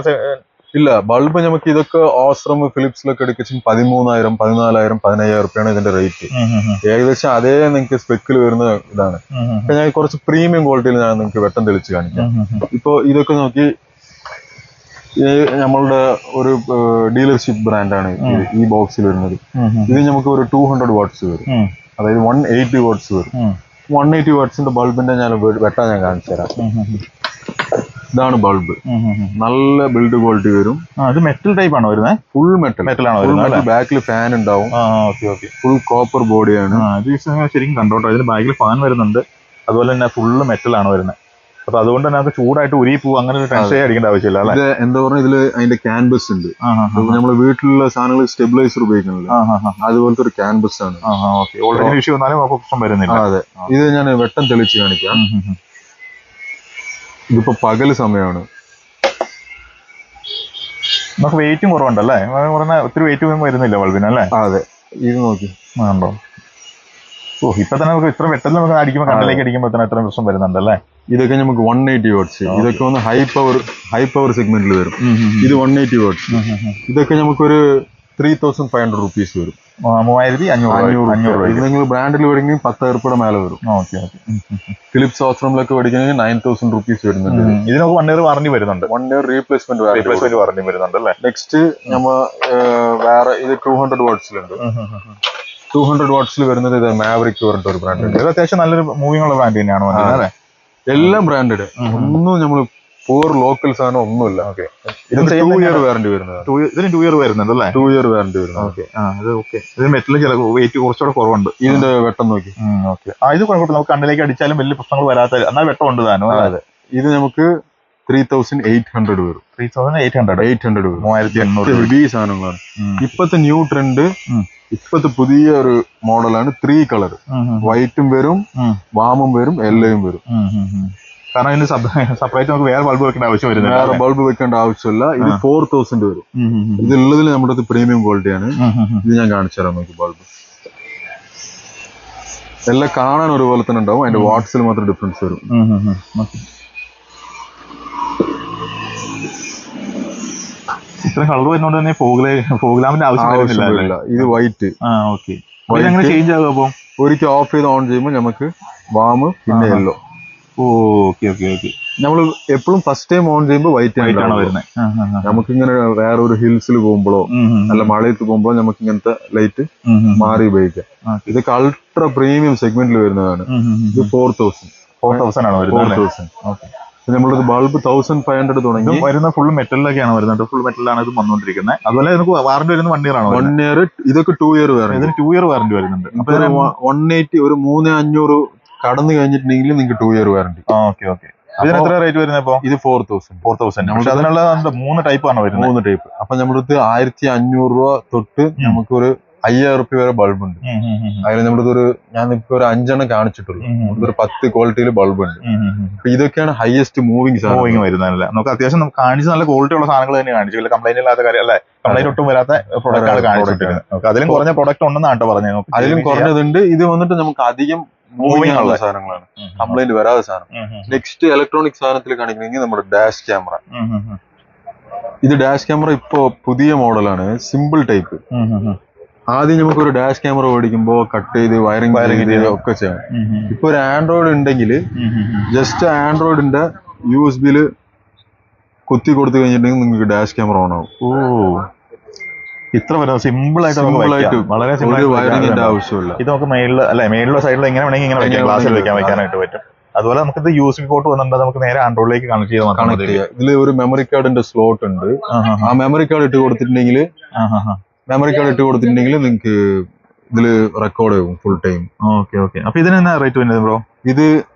ഇല്ല ബൾബ് നമുക്ക് ഇതൊക്കെ ഓസ്രം ഫിലിപ്സിലൊക്കെ എടുക്കും 13,000 14,000 15,000 റുപ്യാണ് ഇതിന്റെ റേറ്റ്. ഏകദേശം അതേ നിങ്ങൾക്ക് സ്പെക്കിൽ വരുന്ന ഇതാണ്. ഇപ്പൊ ഞാൻ കുറച്ച് പ്രീമിയം ക്വാളിറ്റിയിൽ ഞാൻ നിങ്ങൾക്ക് വെട്ടം തെളിച്ച് കാണിക്കാം. ഇപ്പൊ ഇതൊക്കെ നോക്കി നമ്മളുടെ ഒരു ഡീലർഷിപ്പ് ബ്രാൻഡാണ് ഈ ബോക്സിൽ വരുന്നത്. ഇത് നമുക്ക് ഒരു 200 വാട്ട്സ് വരും, അതായത് 180 വാട്ട്സ് വരും. 180 വാട്ട്സിന്റെ ബൾബിന്റെ ഞാൻ വെട്ടാൻ ഞാൻ കാണിച്ചു തരാം. ഇതാണ് ബൾബ്, നല്ല ബിൽഡ് ക്വാളിറ്റി വരും.
ഇത് മെറ്റൽ ടൈപ്പ് ആണോ വരുന്നത്?
ഫുൾ മെറ്റൽ ആണോ വരുന്നത്? ബാക്കിൽ ഫാൻ ഉണ്ടാവും, ഫുൾ കോപ്പർ ബോഡിയാണ്.
ഇത് ശരിക്കും കണ്ടോട്ടോ, ഇതിന് ബാക്കിൽ ഫാൻ വരുന്നുണ്ട്, അതുപോലെ തന്നെ ഫുള്ള് മെറ്റൽ ആണ് വരുന്നത്. അപ്പൊ അതുകൊണ്ട് തന്നെ നമുക്ക് ചൂടായിട്ട് ഉരുകി പോകും, അങ്ങനെ ഒരു ടെൻഷൻ അടിക്കേണ്ട ആവശ്യമില്ല അല്ലെ.
എന്താ പറഞ്ഞാൽ ഇതില് അതിന്റെ ക്യാൻവസ് ഉണ്ട്. നമ്മള് വീട്ടിലുള്ള സാധനങ്ങൾ സ്റ്റെബിലൈസർ ഉപയോഗിക്കുന്നില്ല, അതുപോലത്തെ ഒരു ക്യാൻവസ് ആണ്.
ഓൾറെഡി ഇഷ്യൂ വന്നാലും പ്രശ്നം വരുന്നില്ല.
അതെ, ഇത് ഞാൻ വെട്ടം തെളിച്ച് കാണിക്കാം. ഇതിപ്പോ പകല് സമയമാണ്,
നമുക്ക് വെയിറ്റും കുറവുണ്ടല്ലേ, ഒത്തിരി വെയിറ്റ് വരുന്നില്ല ബൾബിന് അല്ലേ.
അതെ, ഇത് നോക്കി
ഉണ്ടോ. ഇപ്പൊ തന്നെ നമുക്ക് ഇത്ര വെട്ടം നമുക്ക് അടിക്കുമ്പോൾ കണ്ണിലേക്ക് അടിക്കുമ്പോൾ തന്നെ എത്ര പ്രശ്നം വരുന്നുണ്ടല്ലേ.
ഇതൊക്കെ നമുക്ക് 180 വാട്ട്സ്, ഇതൊക്കെ ഒന്ന് ഹൈ പവർ സെഗ്മെന്റിൽ വരും. ഇത് 180 വാട്ട്സ്, ഇതൊക്കെ നമുക്കൊരു 3,500 റുപ്പീസ് വരും.
3,500.
ഇത് നിങ്ങൾ ബ്രാൻഡിൽ മേടിക്കണമെങ്കിൽ 10,000 രൂപയുടെ മേലെ വരും. ഫിലിപ്സ് ഓസ്ട്രമിലൊക്കെ മേടിക്കണമെങ്കിൽ 9,000 റുപ്പീസ് വരുന്നുണ്ട്.
ഇതിന് 1 ഇയർ വാറണ്ടി വരുന്നുണ്ട്,
1 ഇയർ റീപ്ലേസ്മെന്റ്
വാറണ്ടി വരുന്നുണ്ട് അല്ലേ.
നെക്സ്റ്റ് നമ്മ വേറെ ഇത് 200 വാട്ട്സിലുണ്ട്. 200 വാട്ട്സിൽ വരുന്നത് ഇത് മാവറിക് പറഞ്ഞിട്ട് ഒരു ബ്രാൻഡ്.
ഇത് അത്യാവശ്യം നല്ലൊരു മൂവിംഗ് ഉള്ള ബ്രാൻഡ് തന്നെയാണ് അല്ലേ.
എല്ലാം ബ്രാൻഡഡ്, ഒന്നും നമ്മൾ പൂർ ലോക്കൽ സാധനം ഒന്നുമില്ല. ഇതിന് 2 ഇയർ വാറണ്ടി വരുന്നത്.
ഇതിന് 2 ഇയർ വരുന്നുണ്ട് അല്ലേ.
2 ഇയർ വാറണ്ടി വരുന്നത്.
ഇത് മെറ്റലിന് ചില വെയിറ്റ് കുറച്ചുകൂടെ കുറവുണ്ട്.
ഇതിന്റെ വെട്ടം നോക്കി.
ഇത് കുഴപ്പമില്ല, നമുക്ക് കണ്ണിലേക്ക് അടിച്ചാലും വലിയ പ്രശ്നങ്ങൾ വരാത്ത എന്നാൽ വെട്ടം ഉണ്ട് താനും.
അതെ, ഇത് നമുക്ക് 3,800 വരും.
3,800
വരും. 3,800 ഹെവി സാധനങ്ങളാണ്. ഇപ്പത്തെ ന്യൂ ട്രെൻഡ്, ഇപ്പത്തെ പുതിയ ഒരു മോഡലാണ് 3 കളർ. വൈറ്റും വരും, വാമും വരും, യെല്ലോയും വരും.
കാരണം ഇതിന് സെപ്പറേറ്റ് നമുക്ക് വേറെ ബൾബ് വെക്കേണ്ട ആവശ്യം വരുന്നില്ല.
വേറെ ബൾബ് വെക്കേണ്ട ആവശ്യമില്ല. ഇത് 4,000 വരും. ഇതുള്ളതിൽ നമ്മുടെ അടുത്ത് പ്രീമിയം ക്വാളിറ്റിയാണ്. ഇത് ഞാൻ കാണിച്ചു തരാം നോക്കി. ബൾബ് എല്ലാം കാണാൻ ഒരുപോലെ തന്നെ ഉണ്ടാവും, അതിന്റെ വാട്ട്സിൽ മാത്രം ഡിഫറൻസ് വരും.
ഇത്ര കളർ വരുന്നോണ്ട് തന്നെ ഫോഗ്ലാമിന്റെ ആവശ്യമില്ല.
ഇത് വൈറ്റ്.
ചേഞ്ച് ആകും. അപ്പൊ
ഒരിക്കൽ ഓഫ് ചെയ്ത് ഓൺ ചെയ്യുമ്പോൾ നമുക്ക് വാമ്, പിന്നെ യെല്ലോ. നമ്മള് എപ്പോഴും ഫസ്റ്റ് ടൈം ഓൺ ചെയ്യുമ്പോൾ വൈറ്റ് ആണ് വരുന്നത്. നമുക്കിങ്ങനെ വേറെ ഒരു ഹിൽസിൽ പോകുമ്പോഴോ നല്ല മഴയത്ത് പോകുമ്പോഴോ നമുക്ക് ഇങ്ങനത്തെ ലൈറ്റ് മാറി ഉപയോഗിക്കാം. ഇതൊക്കെ അൾട്രാ പ്രീമിയം സെഗ്മെന്റിൽ വരുന്നതാണ്. ഇത് 4,000 ആണ് വരുന്നത്. 4,000. നമ്മളൊരു ബൾബ് 1,500 തുടങ്ങി
വരുന്ന ഫുൾ മെറ്റലിലൊക്കെയാണ് വരുന്നത്. ഫുൾ മെറ്റലാണ് ഇത് വന്നുകൊണ്ടിരിക്കുന്നത്. അതുപോലെ നമുക്ക് വാറണ്ടി വരുന്നത് 1 ഇയർ ആണ്.
1 ഇയർ. ഇതൊക്കെ 2 ഇയർ വാറണ്ടി.
ഇതിന് 2 ഇയർ വാറണ്ടി വരുന്നുണ്ട്.
180 ഒരു 3,500 കടന്നു കഴിഞ്ഞിട്ടുണ്ടെങ്കിൽ നിങ്ങൾക്ക് 2 ഇയർ വാറണ്ടി.
ഇതിന് എത്ര റേറ്റ് വരുന്നത്? ഇപ്പൊ ഇത്
4,000.
പക്ഷെ അതിനുള്ള 3 ടൈപ്പ് ആണ് വരുന്നത്.
3 ടൈപ്പ്. അപ്പൊ നമ്മുടെ അടുത്ത് 1,500 രൂപ തൊട്ട് നമുക്കൊരു 5,000 റുപ്യ വരെ ബൾബ് ഉണ്ട്. അതിൽ നമ്മുടെ ഒരു ഞാനിപ്പോ ഒരു 5 എണ്ണം കാണിച്ചിട്ടുള്ളൂ. ഒരു 10 ക്വാളിറ്റിയിൽ ബൾബ് ഉണ്ട്. അപ്പൊ ഇതൊക്കെയാണ് ഹയസ്റ്റ് മൂവിംഗ്
വരുന്നതല്ലേ. നമുക്ക് അത്യാവശ്യം നമുക്ക് കാണിച്ച് നല്ല ക്വാളിറ്റി ഉള്ള സാധനങ്ങൾ തന്നെ കാണിച്ചു. കംപ്ലൈന്റ് ഇല്ലാത്ത കാര്യം അല്ലെ, കംപ്ലൈന്റ് ഒട്ടും വരാത്ത പ്രൊഡക്റ്റ് ആണ് കാണിച്ചിരിക്കുന്നത്. അതിലും കുറഞ്ഞ പ്രൊഡക്റ്റ് ഉണ്ടെന്നാണ് കേട്ടോ പറഞ്ഞത്.
അതിലും കുറഞ്ഞതുണ്ട്. ഇത് വന്നിട്ട് നമുക്ക് അധികം മൂവിംഗ് ഉള്ള സാധനങ്ങളാണ്, കംപ്ലൈന്റ് വരാതെ സാധനം. നെക്സ്റ്റ് ഇലക്ട്രോണിക് സാധനത്തിൽ കാണിക്കണമെങ്കിൽ നമ്മുടെ ഡാഷ് ക്യാമറ. ഇത് ഡാഷ് ക്യാമറ ഇപ്പോ പുതിയ മോഡലാണ്, സിമ്പിൾ ടൈപ്പ്. ആദ്യം നമുക്കൊരു ഡാഷ് ക്യാമറ മേടിക്കുമ്പോ കട്ട് ചെയ്ത് വയറിംഗ് ഒക്കെ ചെയ്യണം. ഇപ്പൊ ഒരു ആൻഡ്രോയിഡ് ഉണ്ടെങ്കിൽ ജസ്റ്റ് ആൻഡ്രോയിഡിന്റെ USB കുത്തി കൊടുത്തു കഴിഞ്ഞിട്ടുണ്ടെങ്കിൽ നിങ്ങൾക്ക് ഡാഷ് ക്യാമറ ഓൺ ആവും.
ഇത്ര സിമ്പിൾ ആയിട്ട് വളരെ
വയറിംഗിന്റെ ആവശ്യമില്ല.
ഇത് നമുക്ക് മേളിലോ സൈഡിലോ എങ്ങനെ വേണമെങ്കിൽ ഇങ്ങനെ ഗ്ലാസ്സിൽ വെക്കാനായിട്ട് പറ്റും. അതുപോലെ നമുക്ക് USB പോർട്ട് വന്നിട്ട് നമുക്ക് നേരെ ആൻഡ്രോയിഡിലേക്ക് കണക്ട് ചെയ്യാം.
ഇതിൽ ഒരു മെമ്മറി കാർഡിന്റെ സ്ലോട്ട് ഉണ്ട്. ആ മെമ്മറി കാർഡ് ഇട്ട് കൊടുത്തിട്ടുണ്ടെങ്കിൽ നിങ്ങൾക്ക് ഇതില് റെക്കോർഡ് ആവും ഫുൾ ടൈം.
അപ്പൊ ഇതിന് എന്നാ റേറ്റ് വരുന്നത് ബ്രോ?
ഇത്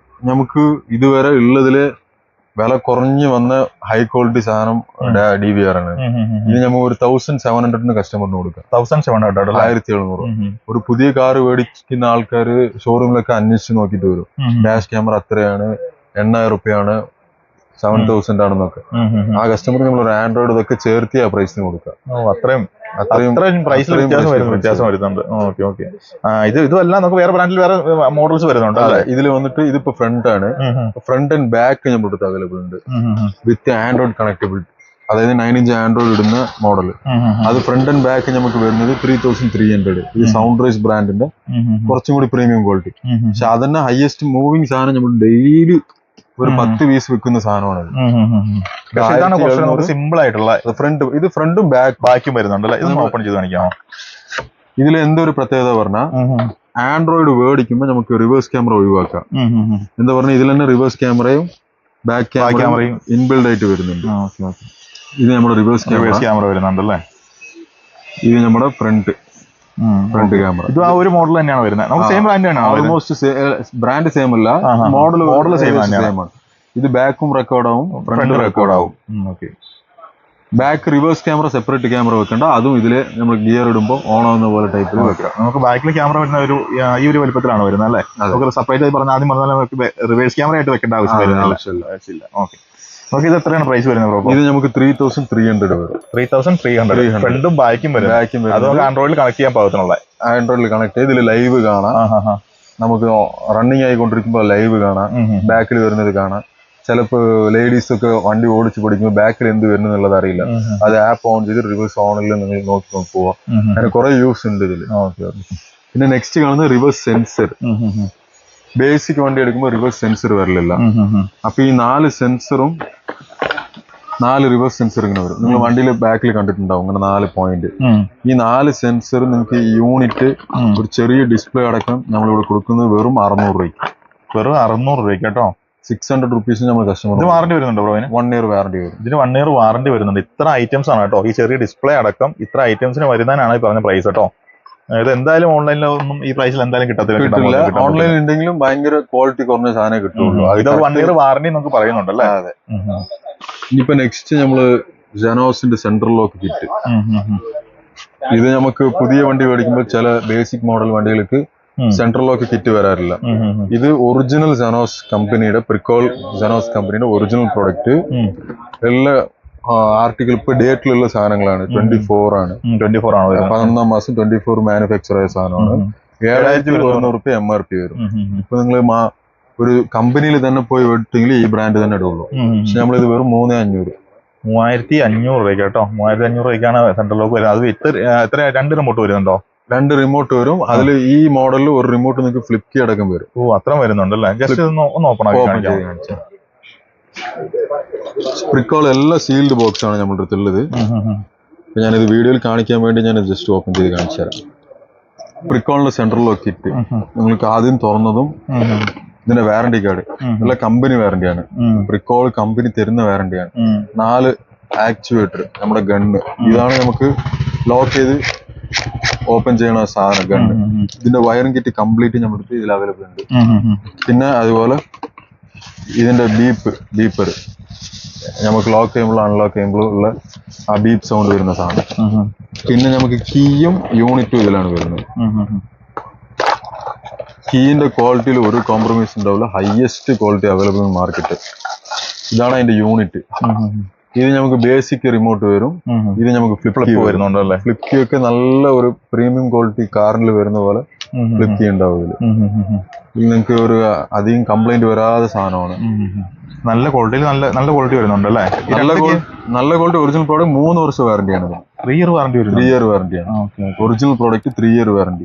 നമുക്ക് ഇതുവരെ ഉള്ളതില് വില കുറഞ്ഞു വന്ന ഹൈ ക്വാളിറ്റി സാധനം DVR ആണ്. ഇത് നമ്മൾ ഒരു 1,700 കസ്റ്റമറിന് കൊടുക്കാം.
1,700
1,700. ഒരു പുതിയ കാർ മേടിക്കുന്ന ആൾക്കാര് ഷോറൂമിലൊക്കെ അന്വേഷിച്ച് നോക്കിയിട്ട് വരും. ഡാഷ് ക്യാമറ അത്രയാണ്, 8,000 റുപ്യാണ്, 7,000 ആണെന്നൊക്കെ. ആ കസ്റ്റമർക്ക് നമ്മൾ ഒരു ആൻഡ്രോയിഡ് ഇതൊക്കെ ചേർത്തി ആ പ്രൈസിന് കൊടുക്കാം.
അത്രയും പ്രൈസിൽ വ്യത്യാസം വരുന്നുണ്ട്. ഇതുമല്ല നമുക്ക് വേറെ ബ്രാൻഡിൽ വേറെ മോഡൽസ് വരുന്നുണ്ട്.
ഇതിൽ വന്നിട്ട് ഇതിപ്പോ ഫ്രണ്ട് ആണ്. ഫ്രണ്ട് ആൻഡ് ബാക്ക് നമ്മുടെ അടുത്ത് അവൈലബിൾ ഉണ്ട് വിത്ത് ആൻഡ്രോയിഡ് കണക്റ്റബിലിറ്റി. അതായത് 9" ആൻഡ്രോയിഡ് ഇടുന്ന മോഡൽ. അത് ഫ്രണ്ട് ആൻഡ് ബാക്ക് നമുക്ക് വരുന്നത് 3300. ഈ സൗണ്ട് റൈസ് ബ്രാൻഡിന്റെ കുറച്ചും കൂടി പ്രീമിയം ക്വാളിറ്റി. പക്ഷെ അതന്നെ ഹയസ്റ്റ് മൂവിങ് സാധനം നമ്മൾ ഡെയിലി ഒരു 10 പീസ് വെക്കുന്ന സാധനമാണ്.
സിമ്പിൾ ആയിട്ടുള്ള
ഇത് ഫ്രണ്ടും
ബാക്കും വരുന്നുണ്ടല്ലേ? ഇത് ഓപ്പൺ ചെയ്ത് കാണിക്കാമോ?
ഇതിൽ എന്തൊരു പ്രത്യേകത പറഞ്ഞാൽ ആൻഡ്രോയിഡ് മേടിക്കുമ്പോൾ നമുക്ക് റിവേഴ്സ് ക്യാമറ ഒഴിവാക്കാം. എന്താ പറഞ്ഞാൽ ഇതിൽ തന്നെ റിവേഴ്സ് ക്യാമറയും ബാക്ക് ക്യാമറയും ഇൻബിൽഡ് ആയിട്ട് വരുന്നുണ്ട്. ഇത് നമ്മുടെ റിവേഴ്സ്
ക്യാമറ വരുന്നുണ്ടല്ലേ?
ഇത് നമ്മുടെ ഫ്രണ്ട് ക്യാമറ.
ഇത് ആ ഒരു മോഡൽ തന്നെയാണ് വരുന്നത്. നമുക്ക് സെയിം ബ്രാൻഡ് ആണ്.
ഓൾമോസ്റ്റ് ബ്രാൻഡ് സെയിം അല്ല, മോഡൽ സെയിം ആണ്. ഇത് ബാക്കും റെക്കോർഡാവും, ഫ്രണ്ട് റെക്കോർഡാവും. Back reverse camera separate camera വെക്കണ്ട, അതും ഇതില് നമ്മൾ ഗിയർ ഇടുമ്പോൾ ഓൺ ആവുന്ന പോലെ ടൈപ്പിൽ വെക്കാം.
നമുക്ക് ബാക്കിൽ ക്യാമറ വരുന്ന ഈ ഒരു വലുപ്പത്തിലാണ് വരുന്നത് അല്ലേ? നമുക്ക് സെപ്പറേറ്റ് ആദ്യം പറഞ്ഞാൽ നമുക്ക് റിവേഴ്സ് ക്യാമറ ആയിട്ട് വെക്കേണ്ട ആവശ്യമില്ല. ഓക്കെ. നമുക്ക് ഇത് എത്രയാണ് പ്രൈസ് വരുന്നത്?
ഇത് നമുക്ക് 3300 വരും.
3300 ഫ്രണ്ടും ബാക്കും വരും. അത് നമുക്ക് ആൻഡ്രോയിഡിൽ കണക്ട് ചെയ്യാൻ പാകത്തിനുള്ള.
ആൻഡ്രോയിഡിൽ കണക്ട് ചെയ്ത് ഇതിൽ ലൈവ് കാണാം. നമുക്ക് റണ്ണിങ് ആയിക്കൊണ്ടിരിക്കുമ്പോൾ ലൈവ് കാണാം, ബാക്കിൽ വരുന്നത് കാണാം. ചിലപ്പോൾ ലേഡീസ് ഒക്കെ വണ്ടി ഓടിച്ച് പഠിക്കുമ്പോൾ ബാക്കിൽ എന്ത് വരുന്നു എന്നുള്ളത് അറിയില്ല. അത് ആപ്പ് ഓൺ ചെയ്ത് റിവേഴ്സ് ഓണിൽ നിങ്ങൾ നോക്കി പോവാം. അങ്ങനെ കുറെ യൂസ് ഉണ്ട് ഇതിൽ. പിന്നെ നെക്സ്റ്റ് കാണുന്നത് റിവേഴ്സ് സെൻസർ. ബേസിക് വണ്ടി എടുക്കുമ്പോൾ റിവേഴ്സ് സെൻസർ വരില്ല. അപ്പൊ ഈ 4 സെൻസറും 4 റിവേഴ്സ് സെൻസർ ഇങ്ങനെ വരും. നിങ്ങൾ വണ്ടിയിൽ ബാക്കിൽ കണ്ടിട്ടുണ്ടാവും ഇങ്ങനെ 4 പോയിന്റ്. ഈ 4 സെൻസർ നിങ്ങൾക്ക് ഈ യൂണിറ്റ് ഒരു ചെറിയ ഡിസ്പ്ലേ അടക്കം നമ്മളിവിടെ കൊടുക്കുന്നത് വെറും 600 രൂപയ്ക്ക്.
വെറും 600 രൂപയ്ക്ക് കേട്ടോ.
600 റുപ്പീസ് നമ്മൾ കസ്റ്റമർ.
ഇത് വാറണ്ടി വരുന്നുണ്ടോ ബ്രോ?
1 ഇയർ വാറണ്ടി വരും.
ഇതിന് 1 ഇയർ വാറണ്ടി വരുന്നുണ്ട്. ഇത്ര ഐറ്റംസ് ആണ് കേട്ടോ. ഈ ചെറിയ ഡിസ്പ്ലേ അടക്കം ഇത്ര ഐറ്റംസിന് വരുന്നതിനാണ് ഈ പറഞ്ഞ പ്രൈസ് കേട്ടോ. ഇത് എന്തായാലും ഓൺലൈനിലൊന്നും ഈ പ്രൈസിൽ എന്തായാലും കിട്ടില്ല.
ഓൺലൈനിൽ ഉണ്ടെങ്കിലും ഭയങ്കര ക്വാളിറ്റി കുറഞ്ഞ സാധനം കിട്ടുള്ളൂ.
ഇത് 1 ഇയർ വാറണ്ടി നമുക്ക് പറയുന്നുണ്ടല്ലേ?
അതെ. ഇനിയിപ്പോ നെക്സ്റ്റ് നമ്മള് ജനോസിന്റെ സെൻട്രൽ ലോക്ക് കിറ്റ്. ഇത് നമുക്ക് പുതിയ വണ്ടി മേടിക്കുമ്പോൾ ചില ബേസിക് മോഡൽ വണ്ടികൾക്ക് സെൻട്രൽ ലോക്ക് കിറ്റ് വരാറില്ല. ഇത് ഒറിജിനൽ ജനോസ് കമ്പനിയുടെ പ്രിക്കോൾ ജനോസ് കമ്പനിയുടെ ഒറിജിനൽ പ്രൊഡക്റ്റ്. എല്ലാ ആർട്ടിക്കിൾ ഇപ്പൊ ഡേറ്റിലുള്ള സാധനങ്ങളാണ്. 24 ആണ്. 11-ാം മാസം 24 മാനുഫാക്ചർ ആയ സാധനമാണ്. 7,100 MRP വരും. ഇപ്പൊ നിങ്ങൾ ഒരു കമ്പനിയിൽ തന്നെ പോയി എടുത്തെങ്കിൽ ഈ ബ്രാൻഡ് തന്നെ ഇടുള്ളൂ. പക്ഷെ നമ്മളിത് വെറും
3,500 രൂപ കേട്ടോ. 3,500 രൂപയ്ക്കാണ് സെൻട്രൽ ലോക്ക് വരുന്നത്. അത് എത്ര 2 റിമോട്ട് വരുന്നുണ്ടോ?
2 റിമോട്ട് വരും. അതിൽ ഈ മോഡലിൽ ഒരു റിമോട്ട് നിങ്ങൾക്ക് ഫ്ലിപ്പ് കീ അടക്കം വരും.
അത്ര വരുന്നുണ്ടല്ലേ? ജസ്റ്റ് ഒന്ന് ഓപ്പൺ ആക്കി.
പ്രിക്കോൾ എല്ലാം സീൽഡ് ബോക്സ് ആണ് നമ്മുടെ അടുത്തുള്ളത്. ഞാനിത് വീഡിയോയിൽ കാണിക്കാൻ വേണ്ടി ഞാൻ ജസ്റ്റ് ഓപ്പൺ ചെയ്ത് കാണിച്ചു തരാം. പ്രിക്കോളിന്റെ സെൻട്രൽ ലോക്ക് കിറ്റ് നിങ്ങൾക്ക് ആദ്യം തുറന്നതും ഇതിന്റെ വാറണ്ടി കാർഡ് എല്ലാം കമ്പനി വാറണ്ടിയാണ്. പ്രിക്കോൾ കമ്പനി തരുന്ന വാറണ്ടിയാണ്. 4 ആക്ച്വേറ്റർ, നമ്മുടെ ഗണ്ണ്. ഇതാണ് നമുക്ക് ലോക്ക് ചെയ്ത് ഓപ്പൺ ചെയ്യണ സാധനം, ഗണ്ണ്. ഇതിന്റെ വയറിംഗ് കിറ്റ് കംപ്ലീറ്റ് നമ്മുടെ അടുത്ത് ഇതിൽ അവൈലബിൾ ഉണ്ട്. പിന്നെ അതുപോലെ ഇതിന്റെ ബീപ്പർ നമുക്ക് ലോക്ക് ചെയ്യുമ്പോൾ അൺലോക്ക് ചെയ്യുമ്പോൾ ഉള്ള ആ ബീപ്പ് സൗണ്ട് വരുന്ന സാധനം. പിന്നെ നമുക്ക് കീയും യൂണിറ്റും ഇതിലാണ് വരുന്നത്. കീയിന്റെ ക്വാളിറ്റിയിൽ ഒരു കോംപ്രമൈസ് ഉണ്ടാവില്ല. Highest quality available in market. ഇതാണ് അതിന്റെ യൂണിറ്റ്. ഇത് നമുക്ക് ബേസിക് റിമോട്ട് വരും. ഇത് നമുക്ക് ഫ്ലിപ്പ് കീ വരുന്നുണ്ടല്ലേ? ഫ്ലിപ്പ് കീ ഒക്കെ നല്ല ഒരു പ്രീമിയം ക്വാളിറ്റി കാറിൽ വരുന്ന പോലെ ഫ്ലിപ്പ് കീ ഉണ്ടാവും ഇതിൽ. നിങ്ങൾക്ക് ഒരു അധികം കംപ്ലൈന്റ് വരാതെ സാധനമാണ്.
നല്ല ക്വാളിറ്റിയിൽ നല്ല ക്വാളിറ്റി വരുന്നുണ്ട് അല്ലേ?
നല്ല ക്വാളിറ്റി ഒറിജിനൽ പ്രോഡക്റ്റ് 3 വർഷം വാറണ്ടിയാണ്.
3 ഇയർ വാറണ്ടി വരും.
3 ഇയർ വാറണ്ടിയാണ് ഒറിജിനൽ പ്രോഡക്റ്റ്. 3 ഇയർ വാറണ്ടി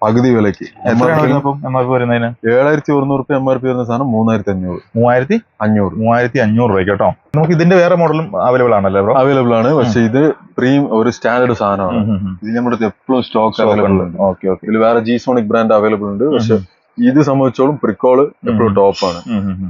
പകുതി വിലക്ക്.
എത്രയാണ് MRP വരുന്നതിന്?
7,100 MRP വരുന്ന സാധനം 3,500.
3,500 രൂപ കേട്ടോ. നമുക്ക് ഇതിന്റെ വേറെ മോഡലും അവൈലബിൾ ആണല്ലേ ബ്രോ?
അവൈലബിൾ ആണ്. പക്ഷെ ഇത് ഒരു സ്റ്റാൻഡേർഡ് സാധനമാണ്. ഇത് നമ്മുടെ എപ്പോഴും സ്റ്റോക്ക് അവൈലബിൾ ഉണ്ട്. ഇതിൽ വേറെ G-Sonic ബ്രാൻഡ് അവൈലബിൾ ഉണ്ട്. പക്ഷെ ഇത് സംബന്ധിച്ചോളം പ്രിക്കോള് എപ്പോഴും ടോപ്പാണ്.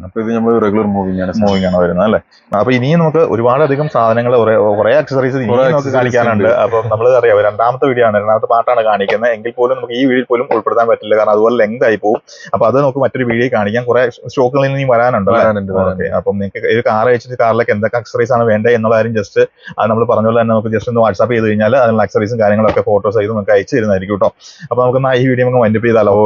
അപ്പൊ ഇത് നമ്മൾ റെഗുലർ മൂവിംഗ് ആണ്
വരുന്നത് അല്ലേ? അപ്പൊ ഇനിയും നമുക്ക് ഒരുപാട് അധികം സാധനങ്ങൾ കുറെ അക്സസറീസ് നമുക്ക് കാണിക്കാനുണ്ട്. അപ്പൊ നമ്മൾ അറിയാം, 2ാമത്തെ വീഡിയോ ആണ്, 2ാമത്തെ പാർട്ടാണ് കാണിക്കുന്നത്. എങ്കിൽ പോലും നമുക്ക് ഈ വീഡിയോ പോലും ഉൾപ്പെടുത്താൻ പറ്റില്ല, കാരണം അതുപോലെ ലെങ്ത് ആയി പോകും. അപ്പൊ അത് നമുക്ക് മറ്റൊരു വീഡിയോ കാണിക്കാൻ കുറെ സ്റ്റോക്കുകളിൽ നിന്ന് വരാനുണ്ട്. അപ്പം നിങ്ങൾക്ക് ഒരു കാർ അയച്ചിട്ട് കാറിലേക്ക് എന്തൊക്കെ അക്സസറീസ് ആണ് വേണ്ടത് എന്നുള്ള കാര്യം ജസ്റ്റ് അത് നമ്മൾ പറഞ്ഞ പോലെ തന്നെ നമുക്ക് ജസ്റ്റ് ഒന്ന് വാട്സാപ്പ് ചെയ്ത് കഴിഞ്ഞാൽ അതിനുള്ള അക്സസറീസും കാര്യങ്ങളൊക്കെ ഫോട്ടോസ് ചെയ്ത് നമുക്ക് അയച്ചു തരുന്നതായിരിക്കും കേട്ടോ. അപ്പൊ നമുക്ക് ഈ വീഡിയോ നമുക്ക് വൈൻഡപ്പ് ചെയ്താലോ?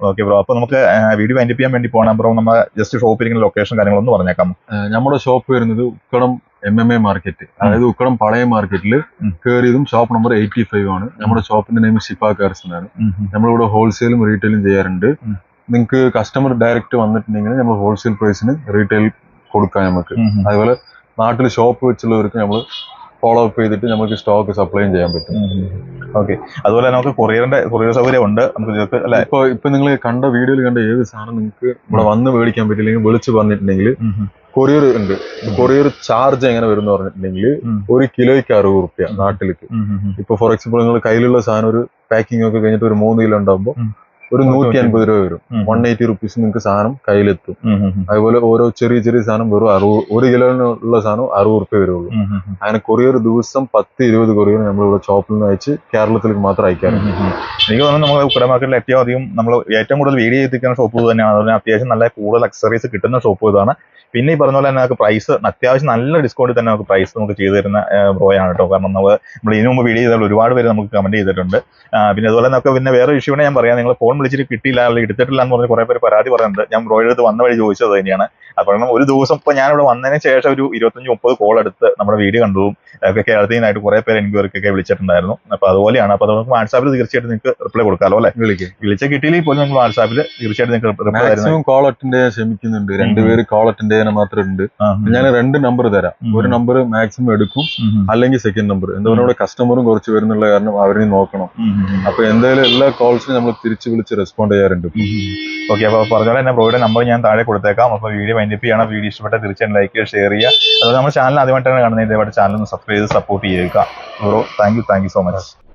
Okay bro. അപ്പൊ നമുക്ക് വീഡിയോ വൈൻഡപ്പ് ചെയ്യാൻ വേണ്ടി പോകണം ബ്രോ. നമ്മൾ ജസ്റ്റ് ഷോപ്പ് ഇരിക്കുന്ന ലൊക്കേഷൻ കാര്യങ്ങളൊന്നും പറഞ്ഞേക്കാം.
നമ്മുടെ ഷോപ്പ് വരുന്നത് ഉക്കടം MMA മാർക്കറ്റ്, അതായത് ഉക്കടം പഴയ മാർക്കറ്റിൽ കയറിയതും ഷോപ്പ് നമ്പർ 85 ആണ്. നമ്മുടെ ഷോപ്പിന്റെ നെയിം ഷിഫ കാർസ് എന്നാണ്. നമ്മളിവിടെ ഹോൾസെയിലും റീറ്റെയിലും ചെയ്യാറുണ്ട്. നിങ്ങൾക്ക് കസ്റ്റമർ ഡയറക്റ്റ് വന്നിട്ടുണ്ടെങ്കിൽ നമ്മൾ ഹോൾസെയിൽ പ്രൈസിന് റീറ്റെയിൽ കൊടുക്കാം നമുക്ക്. അതുപോലെ നാട്ടിൽ ഷോപ്പ് വെച്ചുള്ളവർക്ക് നമ്മൾ ഫോളോ അപ്പ് ചെയ്തിട്ട് നമുക്ക് സ്റ്റോക്ക് സപ്ലൈ ചെയ്യാൻ പറ്റും.
ഓക്കെ. അതുപോലെ നമുക്ക് കൊറിയർ സൗകര്യം ഉണ്ട് നമുക്ക് നിങ്ങൾക്ക് അല്ലെ.
ഇപ്പൊ നിങ്ങൾ കണ്ട വീഡിയോയിൽ കണ്ട ഏത് സാധനം നിങ്ങൾക്ക് ഇവിടെ വന്ന് മേടിക്കാൻ പറ്റില്ലെങ്കിൽ വിളിച്ച് പറഞ്ഞിട്ടുണ്ടെങ്കിൽ കൊറിയർ ഉണ്ട്. കൊറിയർ ചാർജ് എങ്ങനെ വരും എന്ന് പറഞ്ഞിട്ടുണ്ടെങ്കിൽ 1 കിലോയ്ക്ക് 60 റുപ്യ നാട്ടിലേക്ക്. ഇപ്പൊ ഫോർ എക്സാമ്പിൾ നിങ്ങൾ കയ്യിലുള്ള സാധനം ഒരു പാക്കിംഗ് ഒക്കെ കഴിഞ്ഞിട്ട് ഒരു 3 കിലോ ഉണ്ടാകുമ്പോൾ ഒരു 150 രൂപ വരും. 180 റുപ്പീസ് നിങ്ങൾക്ക് സാധനം കയ്യിലെത്തും. അതുപോലെ ഓരോ ചെറിയ സാധനം വെറും 1 കിലോനുള്ള സാധനം 60 റുപ്യ വരുള്ളൂ. അങ്ങനെ കൊറിയർ ദിവസം 10-20 കൊറിയർ നമ്മളിവിടെ ഷോപ്പിൽ നിന്ന് അയച്ച് കേരളത്തിലേക്ക് മാത്രം അയക്കാറുണ്ട്.
എനിക്ക് തോന്നുന്നു നമ്മൾ ഉക്കട മാർക്കറ്റിൽ ഏറ്റവും അധികം നമ്മൾ ഏറ്റവും കൂടുതൽ വീഡിയോ ചെയ്തിരിക്കുന്ന ഷോപ്പ് തന്നെയാണ്. അതുപോലെ അത്യാവശ്യം നല്ല കൂടുതൽ അക്സറീസ് കിട്ടുന്ന ഷോപ്പ് ഇതാണ്. പിന്നെ ഈ പറഞ്ഞ പോലെ തന്നെ നമുക്ക് പ്രൈസ് അത്യാവശ്യം നല്ല ഡിസ്കൗണ്ടിൽ തന്നെ നമുക്ക് പ്രൈസ് നമുക്ക് ചെയ്തു തരുന്ന ബ്രോയാണ് കേട്ടോ. കാരണം നമ്മൾ ഇതിനു മുമ്പ് വീഡിയോ ചെയ്താൽ ഒരുപാട് പേര് നമുക്ക് കമന്റ് ചെയ്തിട്ടുണ്ട്. പിന്നെ അതുപോലെ നമുക്ക് പിന്നെ വേറെ ഇഷ്യൂവിനെ ഞാൻ പറയാം, നിങ്ങൾ ഫോൺ വിളിച്ചിട്ട് കിട്ടിയില്ല അല്ലെങ്കിൽ എടുത്തിട്ടില്ല എന്ന് പറഞ്ഞ് കുറെ പേര് പരാതി പറയുന്നുണ്ട്. ഞാൻ ബ്രോയുടെ അടുത്ത് വന്ന വഴി ചോദിച്ചത് തന്നെയാണ്. അപ്പോൾ ഒരു ദിവസം ഇപ്പൊ ഞാനിവിടെ വന്നതിന് ശേഷം ഒരു 25-30 കോൾ എടുത്ത് നമ്മുടെ വീഡിയോ കണ്ടതും ഒക്കെ കേരളത്തിൽ നിന്നായിട്ട് കുറെ പേര് എൻക്വയറിക്കൊക്കെ വിളിച്ചിട്ടുണ്ടായിരുന്നു. അപ്പൊ അതുപോലെയാണ്. അപ്പൊ നമുക്ക് വാട്സാപ്പിൽ തീർച്ചയായിട്ടും നിങ്ങൾക്ക് റിപ്ലൈ കൊടുക്കാമല്ലോ അല്ലെ. വിളിച്ച കിട്ടിയില്ലെങ്കിൽ പോലും നിങ്ങൾക്ക് വാട്സാപ്പിൽ തീർച്ചയായിട്ടും നിങ്ങൾക്ക് റിപ്ലൈ
മാക്സിമം കോൾ അറ്റൻഡ് ചെയ്യാൻ ശ്രമിക്കുന്നുണ്ട്. 2 പേര് കോൾ അറ്റൻഡ് ചെയ്യാൻ മാത്രം ഉണ്ട്. ഞാൻ 2 നമ്പർ തരാം. ഒരു നമ്പർ മാക്സിമം എടുക്കും, അല്ലെങ്കിൽ സെക്കൻഡ് നമ്പർ. എന്തുകൊണ്ടും കസ്റ്റമറും കുറച്ച് വരുന്നുള്ള കാരണം അവരെ നോക്കണം. അപ്പൊ എന്തായാലും എല്ലാ കോൾസിനും നമ്മൾ തിരിച്ചു വിളിച്ച് റെസ്പോണ്ട് ചെയ്യാറുണ്ട്.
ഓക്കെ. അപ്പോൾ പറഞ്ഞ പോലെ തന്നെ ബ്രോയുടെ നമ്പർ ഞാൻ താഴെ കൊടുത്തേക്കാം. അപ്പോൾ വീഡിയോ വൈൻഡപ്പ് ചെയ്യണം. വീഡിയോ ഇഷ്ടപ്പെട്ട തീർച്ചയായും ലൈക്ക് ചെയ്യുക, ഷെയർ ചെയ്യുക. അതുപോലെ നമ്മുടെ ചാനൽ ആദ്യമായിട്ടാണ് കാണുന്നത്, ഇതേപോലെ ചാനൽ ഒന്ന് സബ്സ്ക്രൈബ് ചെയ്ത് സപ്പോർട്ട് ചെയ്യുക. Bro thank you so much.